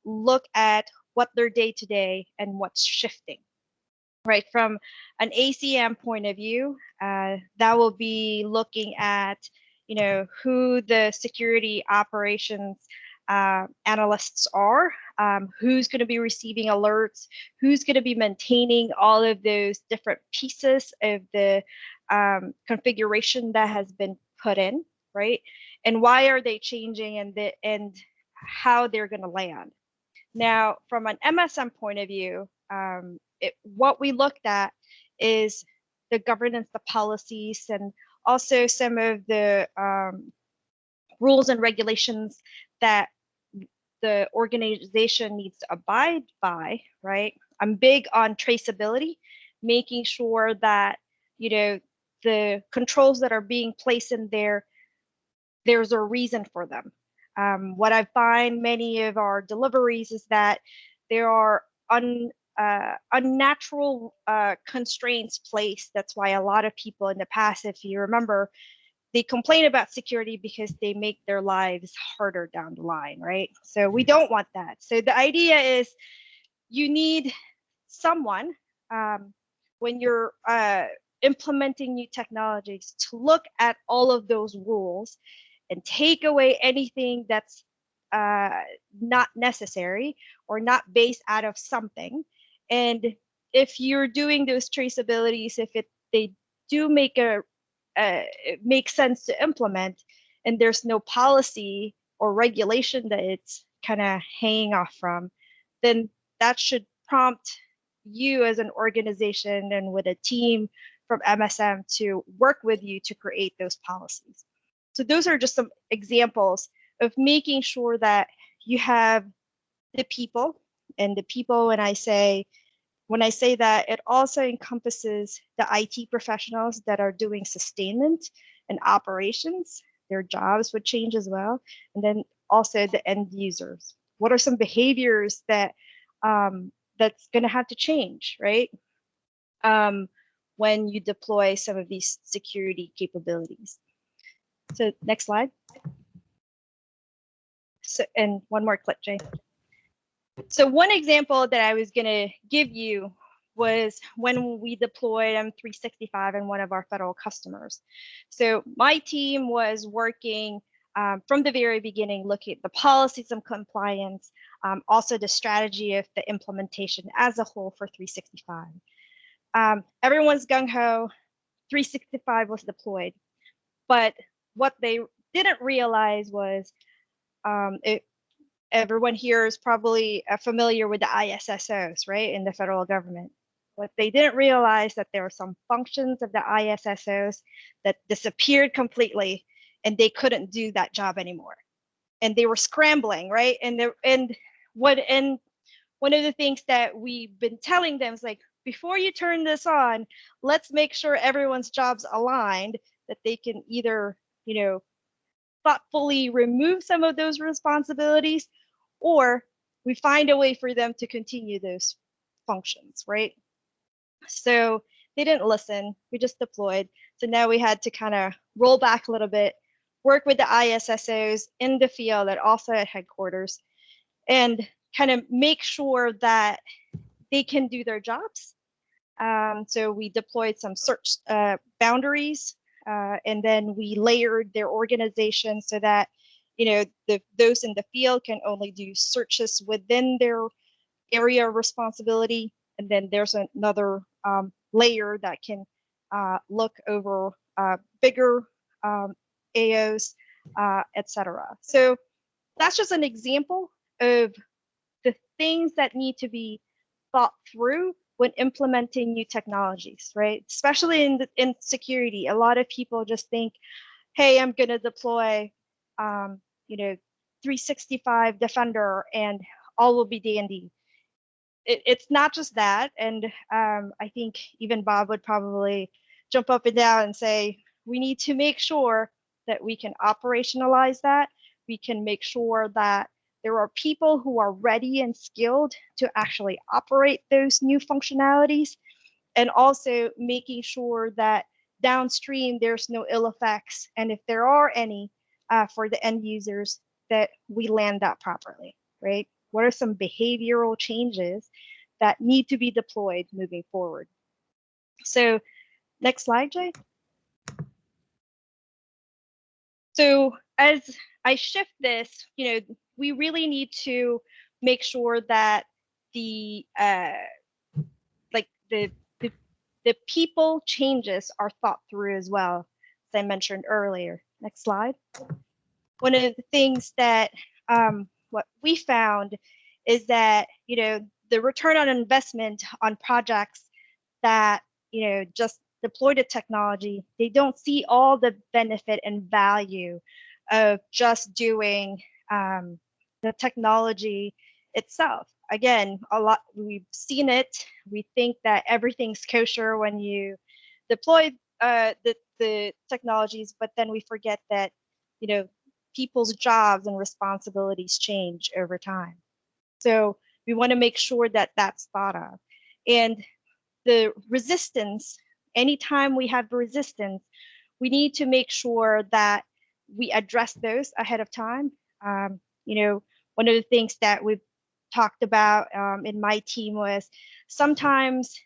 look at what their day-to-day and what's shifting, right? From an ACM point of view, that will be looking at, who the security operations analysts are, who's going to be receiving alerts, who's going to be maintaining all of those different pieces of the configuration that has been put in, right? And why are they changing, and how they're going to land. Now, from an MSM point of view, what we looked at is the governance, the policies, and also some of the rules and regulations that the organization needs to abide by, right? I'm big on traceability, making sure that, the controls that are being placed in there, there's a reason for them. What I find many of our deliveries is that there are unnatural constraints placed. That's why a lot of people in the past, if you remember, they complain about security because they make their lives harder down the line, right? So we don't want that. So the idea is you need someone, when you're implementing new technologies, to look at all of those rules and take away anything that's not necessary or not based out of something. And if you're doing those traceabilities, if they do make it makes sense to implement, and there's no policy or regulation that it's kind of hanging off from, then that should prompt you as an organization and with a team from MSM to work with you to create those policies. So those are just some examples of making sure that you have the people, and the people, when I say that, it also encompasses the IT professionals that are doing sustainment and operations. Their jobs would change as well. And then also the end users. What are some behaviors that that's going to have to change, right? When you deploy some of these security capabilities. So next slide. So, and one more clip, Jay. So one example that I was going to give you was when we deployed M365 in one of our federal customers. So my team was working from the very beginning, looking at the policies and compliance, also the strategy of the implementation as a whole for 365. Everyone's gung-ho, 365 was deployed. But what they didn't realize was, everyone here is probably familiar with the ISSOs, right, in the federal government. What they didn't realize that there were some functions of the ISSOs that disappeared completely, and they couldn't do that job anymore. And they were scrambling, right? And one of the things that we've been telling them is, like, before you turn this on, let's make sure everyone's jobs aligned, that they can either, thoughtfully remove some of those responsibilities, or we find a way for them to continue those functions, right? So they didn't listen. We just deployed. So now we had to kind of roll back a little bit, work with the ISSOs in the field and also at headquarters, and kind of make sure that they can do their jobs. So we deployed some search boundaries, and then we layered their organization so that, those in the field can only do searches within their area of responsibility. And then there's another layer that can look over bigger AOs, etc. So that's just an example of the things that need to be thought through when implementing new technologies, right? Especially in security, a lot of people just think, hey, I'm going to deploy, 365 Defender and all will be dandy. it's not just that. And I think even Bob would probably jump up and down and say, we need to make sure that we can operationalize that. We can make sure that there are people who are ready and skilled to actually operate those new functionalities, and also making sure that downstream there's no ill effects, and if there are any for the end users, that we land that properly, right? What are some behavioral changes that need to be deployed moving forward? So next slide, Jay. So as I shift this, we really need to make sure that the the people changes are thought through as well, as I mentioned earlier. Next slide. One of the things that what we found is that the return on investment on projects that just deploy the technology, they don't see all the benefit and value of just doing the technology itself. Again, we've seen it. We think that everything's kosher when you deploy the technologies, but then we forget that people's jobs and responsibilities change over time. So we want to make sure that that's thought of. And the resistance, anytime we have resistance, we need to make sure that we address those ahead of time. One of the things that we've talked about in my team was sometimes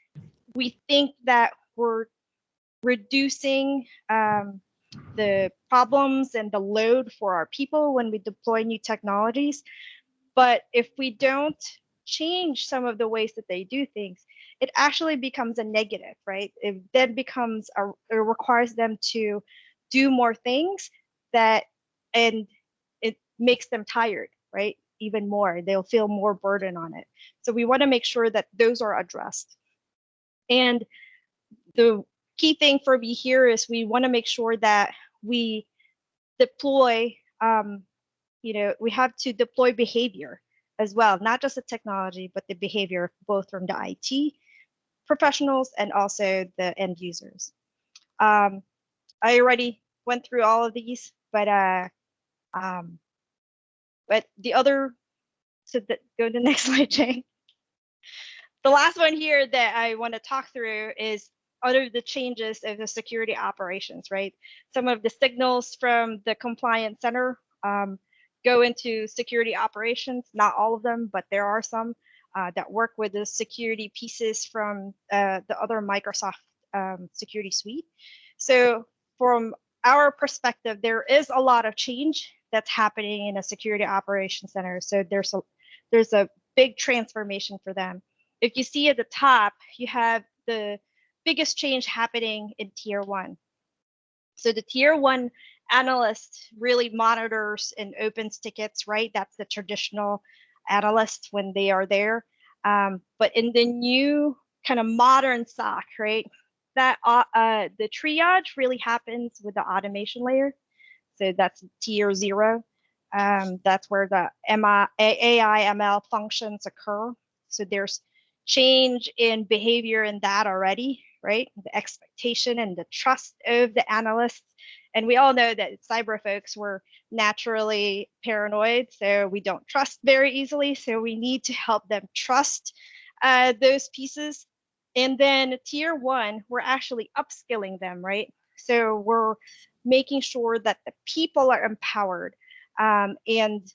we think that we're reducing the problems and the load for our people when we deploy new technologies. But if we don't change some of the ways that they do things, it actually becomes a negative, right? It then becomes it requires them to do more things and it makes them tired, right? Even more, they'll feel more burden on it. So we want to make sure that those are addressed. And the key thing for me here is we want to make sure that we deploy, we have to deploy behavior as well, not just the technology, but the behavior, both from the IT professionals and also the end users. I already went through all of these, but the other, go to the next slide, Jane. The last one here that I want to talk through is other the changes of the security operations, right? Some of the signals from the compliance center go into security operations, not all of them, but there are some that work with the security pieces from the other Microsoft security suite. So from our perspective, there is a lot of change that's happening in a security operations center. So there's a big transformation for them. If you see at the top, you have the biggest change happening in tier 1. So the tier 1 analyst really monitors and opens tickets, right? That's the traditional analyst when they are there. But in the new kind of modern SOC, right, that the triage really happens with the automation layer. So that's tier 0. That's where the AI ML functions occur. So there's change in behavior in that already, right? The expectation and the trust of the analysts. And we all know that cyber folks were naturally paranoid, so we don't trust very easily. So we need to help them trust those pieces. And then tier 1, we're actually upskilling them, right? So we're making sure that the people are empowered and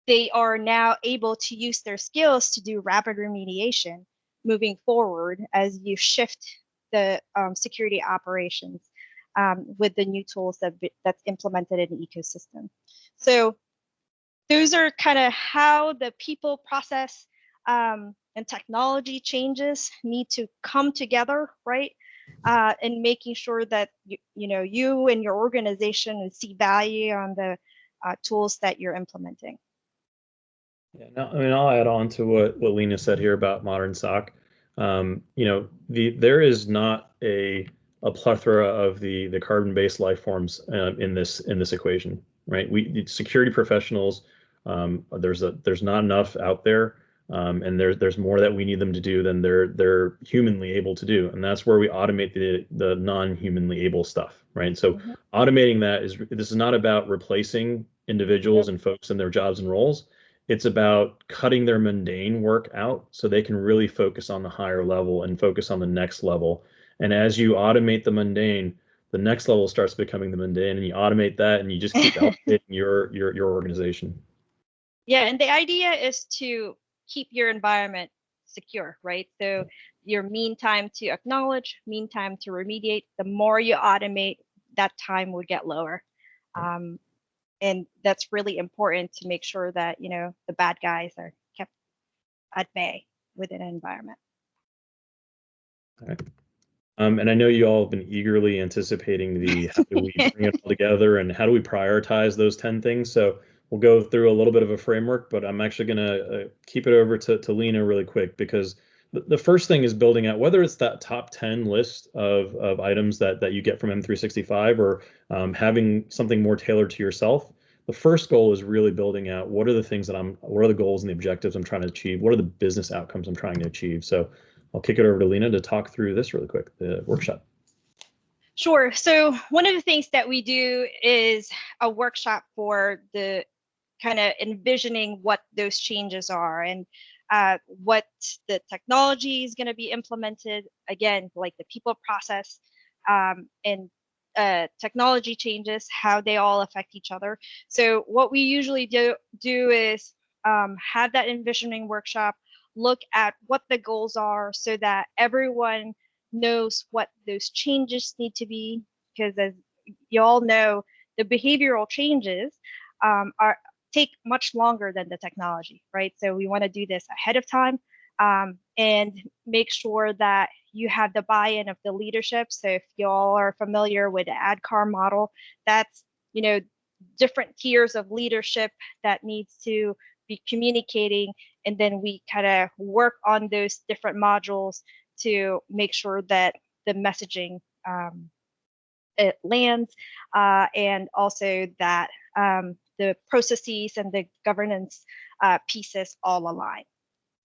they are now able to use their skills to do rapid remediation moving forward as you shift the security operations with the new tools that's implemented in the ecosystem. So those are kind of how the people, process, and technology changes need to come together, right? And making sure that you and your organization see value on the tools that you're implementing. Yeah, no, I mean, I'll add on to what Lena said here about modern SOC. There is not a plethora of the carbon-based life forms in this equation, right? Security professionals, there's not enough out there. and there's more that we need them to do than they're humanly able to do, and that's where we automate the non-humanly able stuff, right? So automating that this is not about replacing individuals and folks in their jobs and roles. It's about cutting their mundane work out so they can really focus on the higher level and focus on the next level. And as you automate the mundane, the next level starts becoming the mundane, and you automate that, and you just keep elevating your organization. Yeah, and the idea is to keep your environment secure, right? So your mean time to acknowledge, mean time to remediate, the more you automate, that time will get lower. And that's really important to make sure that, you know, the bad guys are kept at bay within an environment. All right. And I know you all have been eagerly anticipating the how do we bring it all together and how do we prioritize those 10 things. So we'll go through a little bit of a framework, but I'm actually going to keep it over to Lena really quick, because the first thing is building out, whether it's that top 10 list of items that you get from M365 or having something more tailored to yourself. The first goal is really building out what are the things what are the goals and the objectives I'm trying to achieve? What are the business outcomes I'm trying to achieve? So I'll kick it over to Lena to talk through this really quick, the workshop. Sure. So one of the things that we do is a workshop for the kind of envisioning what those changes are and what the technology is going to be implemented. Again, like the people process and technology changes, how they all affect each other. So what we usually do is have that envisioning workshop, look at what the goals are so that everyone knows what those changes need to be, because as you all know, the behavioral changes take much longer than the technology, right? So we want to do this ahead of time and make sure that you have the buy-in of the leadership. So if you all are familiar with the ADKAR model, that's, you know, different tiers of leadership that needs to be communicating, and then we kind of work on those different modules to make sure that the messaging it lands, and also that the processes and the governance pieces all align.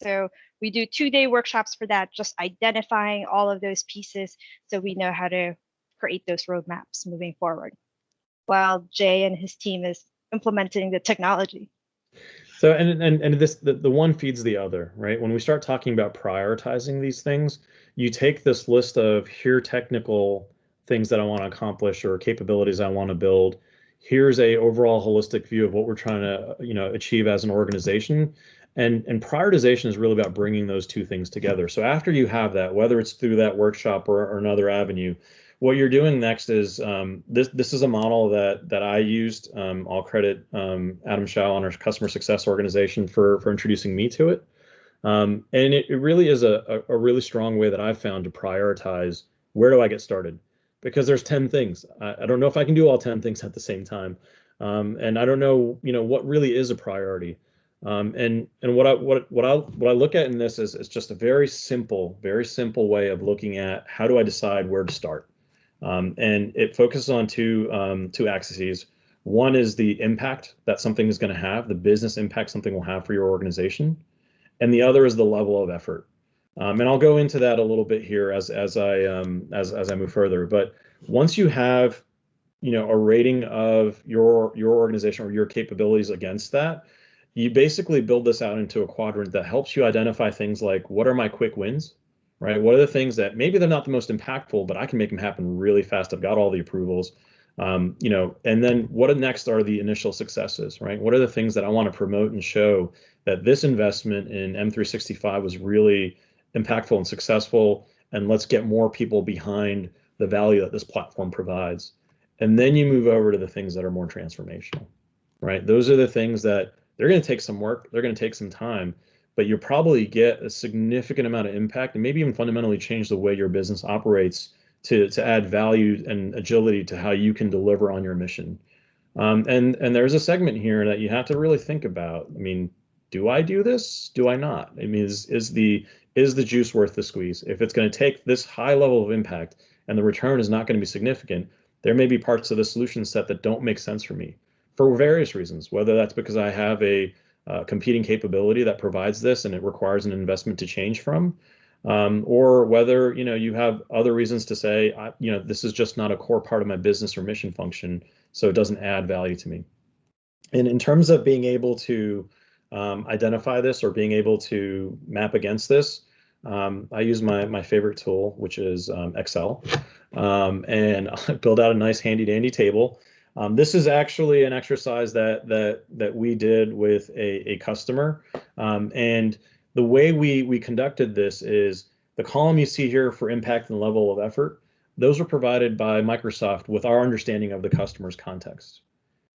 So we do 2-day workshops for that, just identifying all of those pieces so we know how to create those roadmaps moving forward, while Jay and his team is implementing the technology. So and this the one feeds the other, right? When we start talking about prioritizing these things, you take this list of here technical things that I want to accomplish or capabilities I want to build. Here's a overall holistic view of what we're trying to achieve as an organization. And prioritization is really about bringing those two things together. So after you have that, whether it's through that workshop or another avenue, what you're doing next is this is a model that I used. I'll credit Adam Shaw on our customer success organization for introducing me to it. And it really is a really strong way that I've found to prioritize where do I get started, because there's 10 things. I don't know if I can do all 10 things at the same time. And I don't know, what really is a priority. And what I look at in this is just a very simple way of looking at how do I decide where to start. And it focuses on two axes. One is the impact that something is going to have, the business impact something will have for your organization, and the other is the level of effort. And I'll go into that a little bit here as I move further. But once you have, a rating of your organization or your capabilities against that, you basically build this out into a quadrant that helps you identify things like, what are my quick wins, right? What are the things that maybe they're not the most impactful, but I can make them happen really fast. I've got all the approvals, and then what next are the initial successes, right? What are the things that I want to promote and show that this investment in M365 was really impactful and successful, and let's get more people behind the value that this platform provides. And then you move over to the things that are more transformational, right? Those are the things that they're going to take some work, they're going to take some time, but you'll probably get a significant amount of impact and maybe even fundamentally change the way your business operates to add value and agility to how you can deliver on your mission. And there's a segment here that you have to really think about. I mean, do I do this? Do I not? I mean, is the juice worth the squeeze? If it's going to take this high level of impact and the return is not going to be significant, there may be parts of the solution set that don't make sense for me for various reasons, whether that's because I have a competing capability that provides this and it requires an investment to change from, or whether you have other reasons to say, this is just not a core part of my business or mission function, so it doesn't add value to me. And in terms of being able to identify this or being able to map against this, I use my favorite tool, which is Excel, and I build out a nice handy dandy table. This is actually an exercise that we did with a customer, and the way we conducted this is the column you see here for impact and level of effort. Those are provided by Microsoft with our understanding of the customer's context.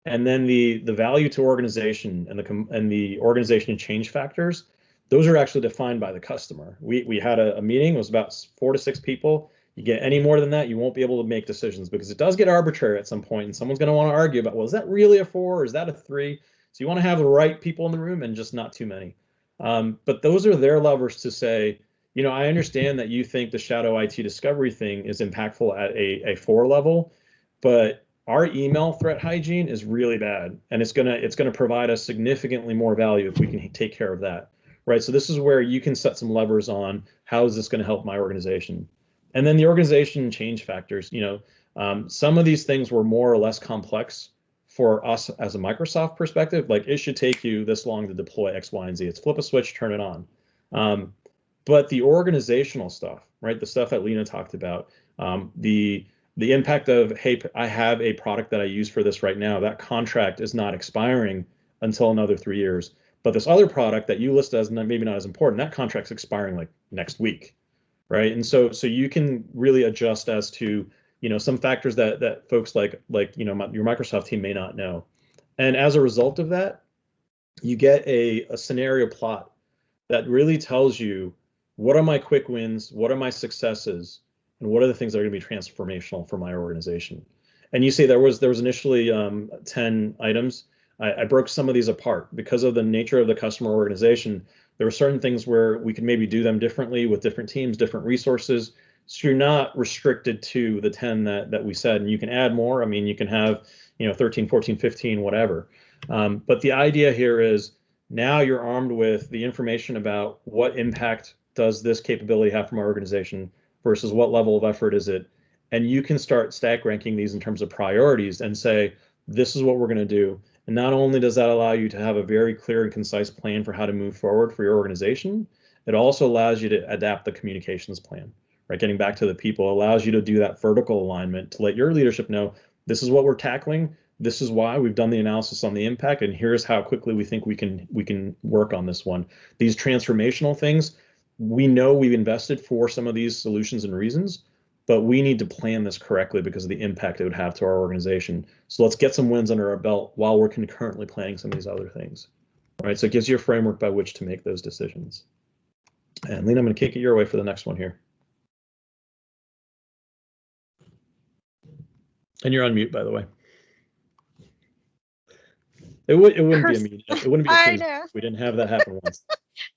And then the value to organization and the organization change factors, those are actually defined by the customer. We had a meeting, it was about 4 to 6 people. You get any more than that, you won't be able to make decisions because it does get arbitrary at some point, and someone's going to want to argue about, well, is that really a 4 or is that a 3? So you want to have the right people in the room and just not too many. But those are their levers to say, I understand that you think the shadow IT discovery thing is impactful at a 4 level, but our email threat hygiene is really bad, and it's gonna provide us significantly more value if we can take care of that, right? So this is where you can set some levers on how is this going to help my organization, and then the organization change factors. Some of these things were more or less complex for us as a Microsoft perspective. Like, it should take you this long to deploy X, Y, and Z. It's flip a switch, turn it on. But the organizational stuff, right? The stuff that Lena talked about, the impact of, hey, I have a product that I use for this right now. That contract is not expiring until another 3 years. But this other product that you list as maybe not as important, that contract's expiring like next week, right? And so you can really adjust as to some factors that folks like your Microsoft team may not know. And as a result of that, you get a scenario plot that really tells you what are my quick wins, what are my successes, and what are the things that are going to be transformational for my organization. And you see there was initially 10 items. I broke some of these apart because of the nature of the customer organization. There were certain things where we could maybe do them differently with different teams, different resources. So you're not restricted to the 10 that we said, and you can add more. I mean, you can have 13, 14, 15, whatever. But the idea here is now you're armed with the information about what impact does this capability have from our organization versus what level of effort is it. And you can start stack ranking these in terms of priorities and say, this is what we're going to do. And not only does that allow you to have a very clear and concise plan for how to move forward for your organization, it also allows you to adapt the communications plan, right? Getting back to the people, allows you to do that vertical alignment to let your leadership know, this is what we're tackling. This is why we've done the analysis on the impact, and here's how quickly we think we can work on this one. These transformational things, we know we've invested for some of these solutions and reasons, but we need to plan this correctly because of the impact it would have to our organization. So let's get some wins under our belt while we're concurrently planning some of these other things. All right, so it gives you a framework by which to make those decisions. And Lena, I'm going to kick it your way for the next one here. And you're on mute, by the way. It wouldn't be a meeting. It wouldn't be a series. We didn't have that happen once.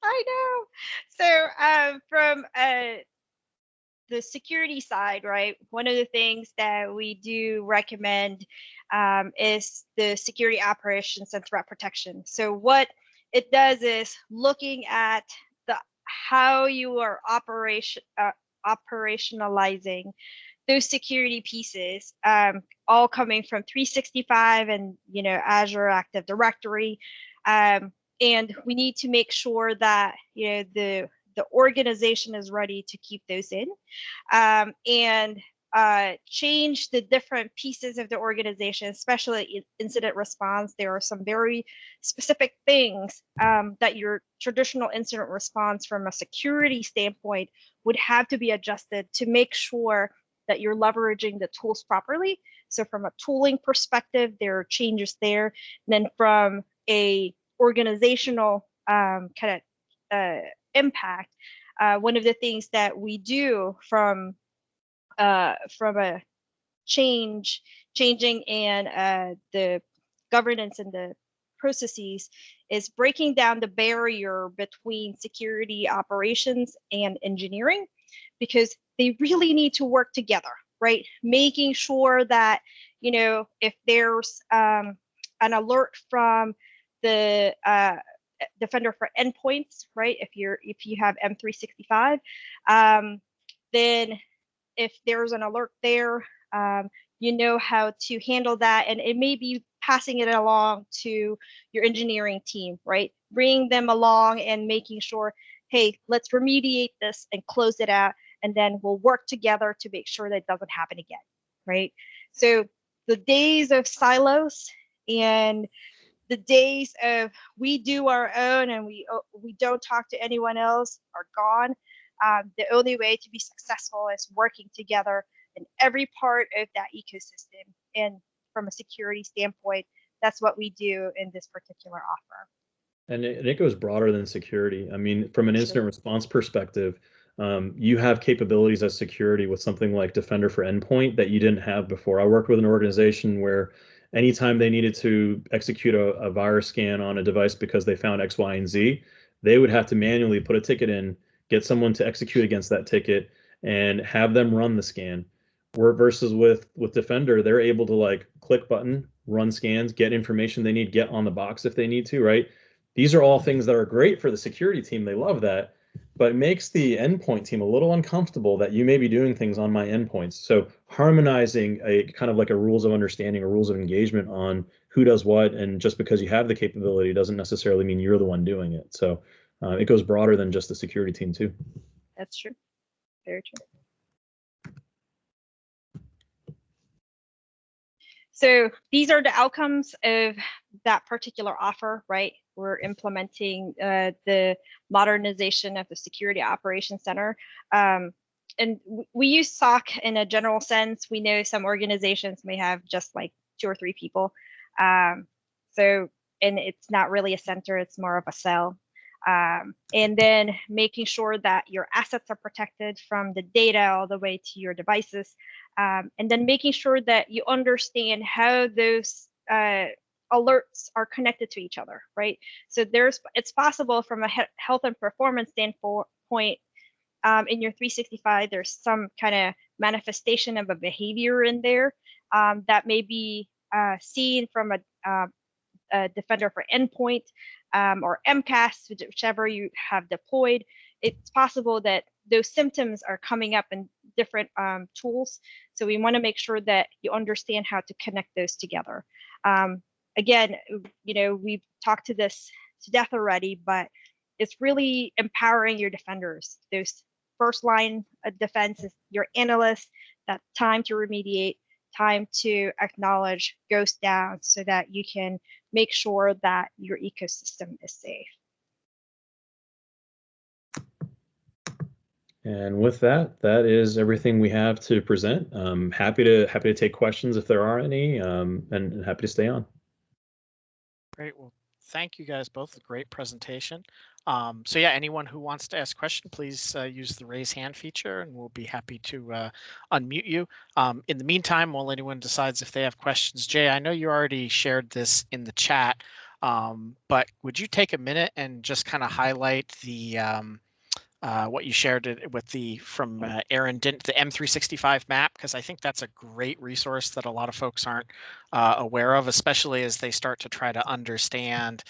I know. So from the security side, right, one of the things that we do recommend is the security operations and threat protection. So what it does is looking at how you are operationalizing those security pieces, all coming from 365 and Azure Active Directory, and we need to make sure that the organization is ready to keep those in, and change the different pieces of the organization, especially incident response. There are some very specific things that your traditional incident response from a security standpoint would have to be adjusted to make sure that you're leveraging the tools properly. So from a tooling perspective, there are changes there. And then from a organizational kind of impact, one of the things that we do from a changing and the governance and the processes is breaking down the barrier between security operations and engineering, because they really need to work together, right? Making sure that, if there's an alert from the Defender for endpoints, right? If you have M365, then if there's an alert there, you know how to handle that, and it may be passing it along to your engineering team, right? Bringing them along and making sure, hey, let's remediate this and close it out, and then we'll work together to make sure that it doesn't happen again, right? So the days of silos and the days of we do our own and we don't talk to anyone else are gone. The only way to be successful is working together in every part of that ecosystem. And from a security standpoint, that's what we do in this particular offer. And it goes broader than security. I mean, from an incident response perspective, you have capabilities as security with something like Defender for Endpoint that you didn't have before. I worked with an organization where anytime they needed to execute a virus scan on a device because they found X, Y, and Z, they would have to manually put a ticket in, get someone to execute against that ticket, and have them run the scan. Versus with Defender, they're able to like click button, run scans, get information they need, get on the box if they need to, right? These are all things that are great for the security team. They love that, but it makes the endpoint team a little uncomfortable that you may be doing things on my endpoints. So harmonizing a kind of like a rules of understanding or rules of engagement on who does what, and just because you have the capability doesn't necessarily mean you're the one doing it. So it goes broader than just the security team too. That's true. Very true. So these are the outcomes of that particular offer, right? We're implementing the modernization of the Security Operations Center. And we use SOC in a general sense. We know some organizations may have just like 2 or 3 people. And it's not really a center, it's more of a cell. And then making sure that your assets are protected from the data all the way to your devices. And then making sure that you understand how those alerts are connected to each other, right? So it's possible from a health and performance standpoint, in your 365, there's some kind of manifestation of a behavior in there that may be seen from a Defender for Endpoint or MCAS, whichever you have deployed. It's possible that those symptoms are coming up in different tools. So we want to make sure that you understand how to connect those together. Again, we've talked to this to death already, but it's really empowering your defenders. Those first line of defense is your analysts, that time to remediate, time to acknowledge goes down so that you can make sure that your ecosystem is safe. And with that, that is everything we have to present. Happy to take questions if there are any, and happy to stay on. Great. Well, thank you guys both. Great presentation. So yeah, anyone who wants to ask a question, please use the raise hand feature and we'll be happy to unmute you. In the meantime, while anyone decides if they have questions, Jay, I know you already shared this in the chat, but would you take a minute and just kind of highlight the what you shared with from Aaron Dint, the M365 map, because I think that's a great resource that a lot of folks aren't aware of, especially as they start to try to understand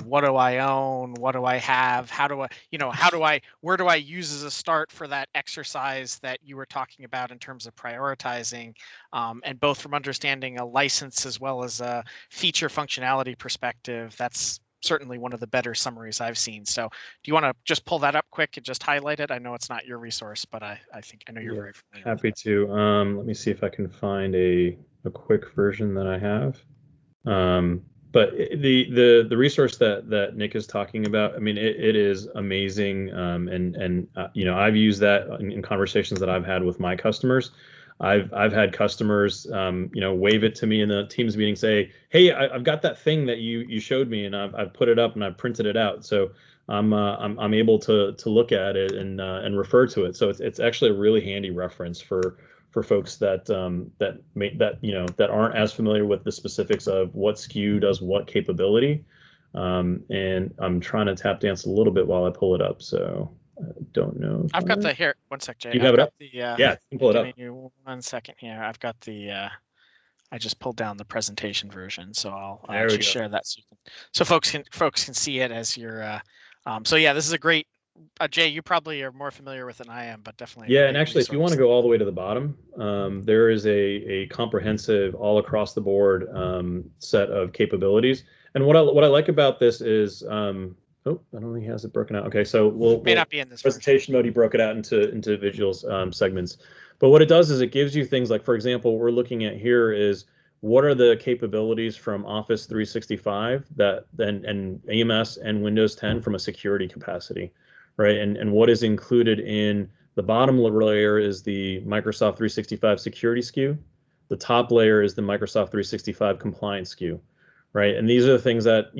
what do I own, what do I have, how do I, where do I use as a start for that exercise that you were talking about in terms of prioritizing, and both from understanding a license as well as a feature functionality perspective. That's certainly one of the better summaries I've seen. So do you want to just pull that up quick and just highlight it? I know it's not your resource, but I know you're very familiar. Happy to. Let me see if I can find a quick version that I have. But the resource that Nick is talking about, I mean, it is amazing. And I've used that in conversations that I've had with my customers. I've had customers, wave it to me in the Teams meeting, say, "Hey, I've got that thing that you showed me, and I've put it up and I've printed it out, so I'm able to look at it and refer to it." So it's actually a really handy reference for folks that aren't as familiar with the specifics of what SKU does what capability. And I'm trying to tap dance a little bit while I pull it up, so. I don't know. I've got the here. One sec, Jay. You have it up? Yeah, you can pull it up. Give me 1 second here. I've got the I just pulled down the presentation version, so I'll There we actually go. share that so folks can see it as you're. So yeah, this is a great. Jay, you probably are more familiar with it than I am, but definitely a Yeah, and great actually, if you want to resource. go all the way to the bottom, there is a comprehensive, all across the board set of capabilities. And what I like about this is, oh, I don't think he has it broken out. Okay, so May not be in this version. presentation mode, he broke it out into individuals segments. But what it does is it gives you things like, for example, what we're looking at here is what are the capabilities from Office 365 that and AMS and Windows 10 from a security capacity, right? And what is included in the bottom layer is the Microsoft 365 security SKU. The top layer is the Microsoft 365 compliance SKU, right? And these are the things that,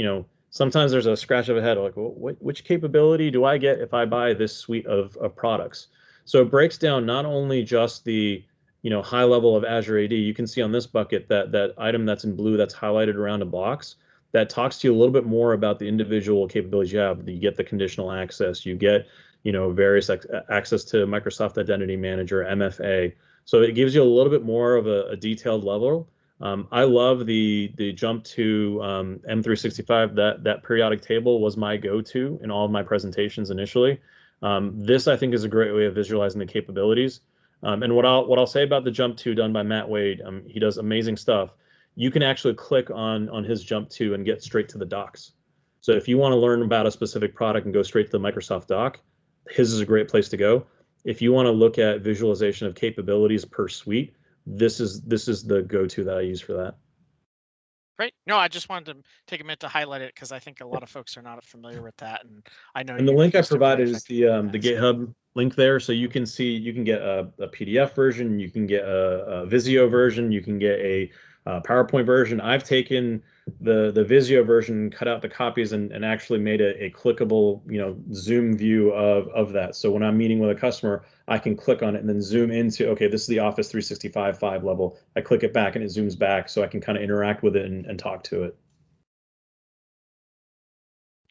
sometimes there's a scratch of a head, like, well, which capability do I get if I buy this suite of products? So it breaks down not only just the, high level of Azure AD. You can see on this bucket that item that's in blue that's highlighted around a box that talks to you a little bit more about the individual capabilities you have. You get the conditional access, you get, various access to Microsoft Identity Manager, MFA. So it gives you a little bit more of a detailed level. I love the jump to M365. That periodic table was my go-to in all of my presentations initially. This I think is a great way of visualizing the capabilities. And what I'll say about the jump to done by Matt Wade, he does amazing stuff. You can actually click on his jump to and get straight to the docs. So if you want to learn about a specific product and go straight to the Microsoft doc, his is a great place to go. If you want to look at visualization of capabilities per suite, this is the go-to that I use for that. Great. No, I just wanted to take a minute to highlight it because I think a lot of folks are not familiar with that, and I know. And the link I provided is the effectively. GitHub link there, so you can get a PDF version, you can get a Visio version, you can get a PowerPoint version. I've taken the Visio version, cut out the copies, and actually made a clickable, zoom view of that. So when I'm meeting with a customer, I can click on it and then zoom into, okay, this is the Office 365 5 level. I click it back and it zooms back, so I can kind of interact with it and talk to it.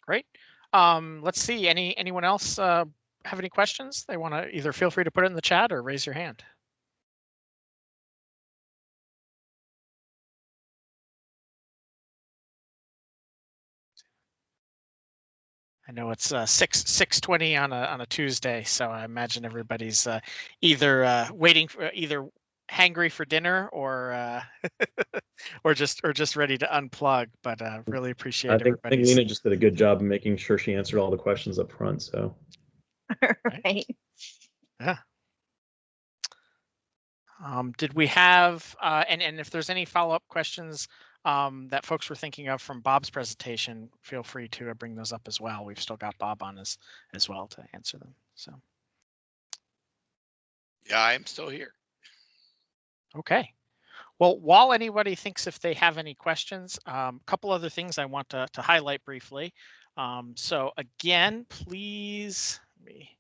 Great. Let's see. Anyone else have any questions? They want to either feel free to put it in the chat or raise your hand. I know it's 6:20 on a Tuesday, so I imagine everybody's either waiting for either hangry for dinner or or just ready to unplug. But really appreciate I think everybody's. Lena just did a good job of making sure she answered all the questions up front. So. Right. Yeah. Did we have and if there's any follow-up questions that folks were thinking of from Bob's presentation, feel free to bring those up as well. We've still got Bob on as well to answer them. So. Yeah, I'm still here. Okay. Well, while anybody thinks if they have any questions, a couple other things I want to highlight briefly. So again, please let me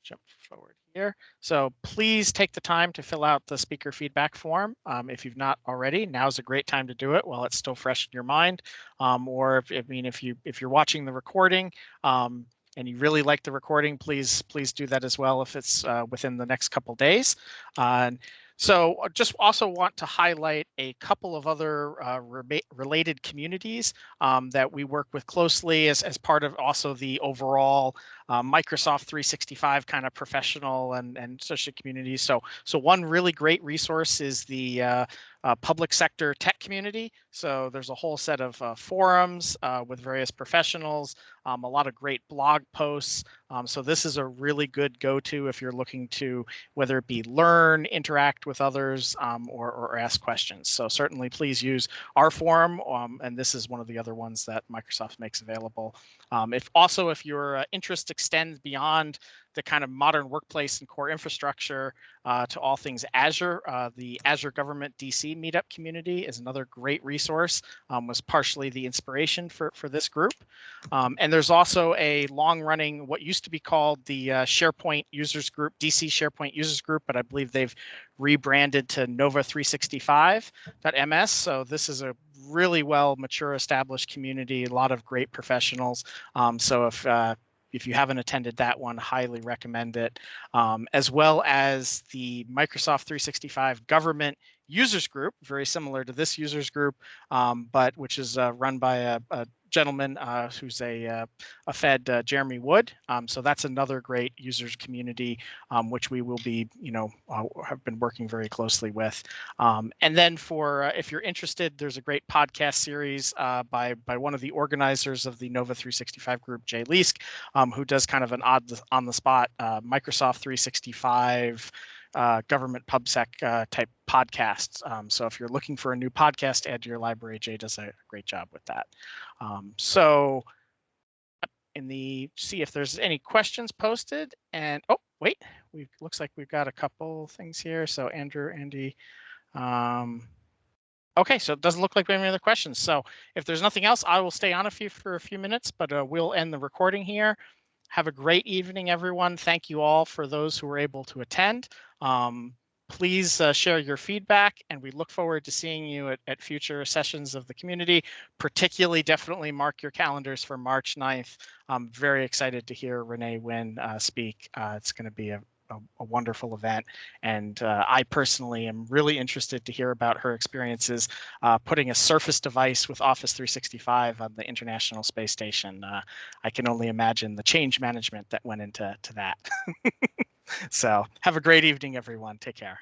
jump forward here. So please take the time to fill out the speaker feedback form. If you've not already, now's a great time to do it while it's still fresh in your mind. Or if you're watching the recording and you really like the recording, please do that as well if it's within the next couple days. So just also want to highlight a couple of other related communities that we work with closely as part of also the overall Microsoft 365 kind of professional and social community. So one really great resource is the public sector tech community. So there's a whole set of forums with various professionals, a lot of great blog posts. So this is a really good go-to if you're looking to, whether it be learn, interact with others, or ask questions. So certainly please use our forum, and this is one of the other ones that Microsoft makes available. If your interest extends beyond the kind of modern workplace and core infrastructure to all things Azure, the Azure Government DC Meetup community is another great resource, was partially the inspiration for this group. And there's also a long-running, what used to be called the SharePoint Users Group, DC SharePoint Users Group, but I believe they've rebranded to Nova365.ms. So this is a really well mature established community, a lot of great professionals. So if if you haven't attended that one, highly recommend it, as well as the Microsoft 365 Government Users Group, very similar to this users group, but which is run by a gentleman who's a FED, Jeremy Wood. So that's another great users community, which we will be, have been working very closely with. And then for if you're interested, there's a great podcast series by one of the organizers of the Nova 365 group, Jay Leask, who does kind of an on the spot Microsoft 365 government PubSec type podcasts. So if you're looking for a new podcast to add to your library, Jay does a great job with that. So see if there's any questions posted. And oh, wait, looks like we've got a couple things here. So Andrew, Andy. Okay, so it doesn't look like we have any other questions. So if there's nothing else, I will stay on for a few minutes, but we'll end the recording here. Have a great evening, everyone. Thank you all for those who were able to attend. Please share your feedback, and we look forward to seeing you at future sessions of the community. Particularly, definitely mark your calendars for March 9th. I'm very excited to hear Renee Wynn speak. It's going to be a wonderful event, and I personally am really interested to hear about her experiences putting a Surface device with Office 365 on the International Space Station. I can only imagine the change management that went into that. So have a great evening, everyone. Take care.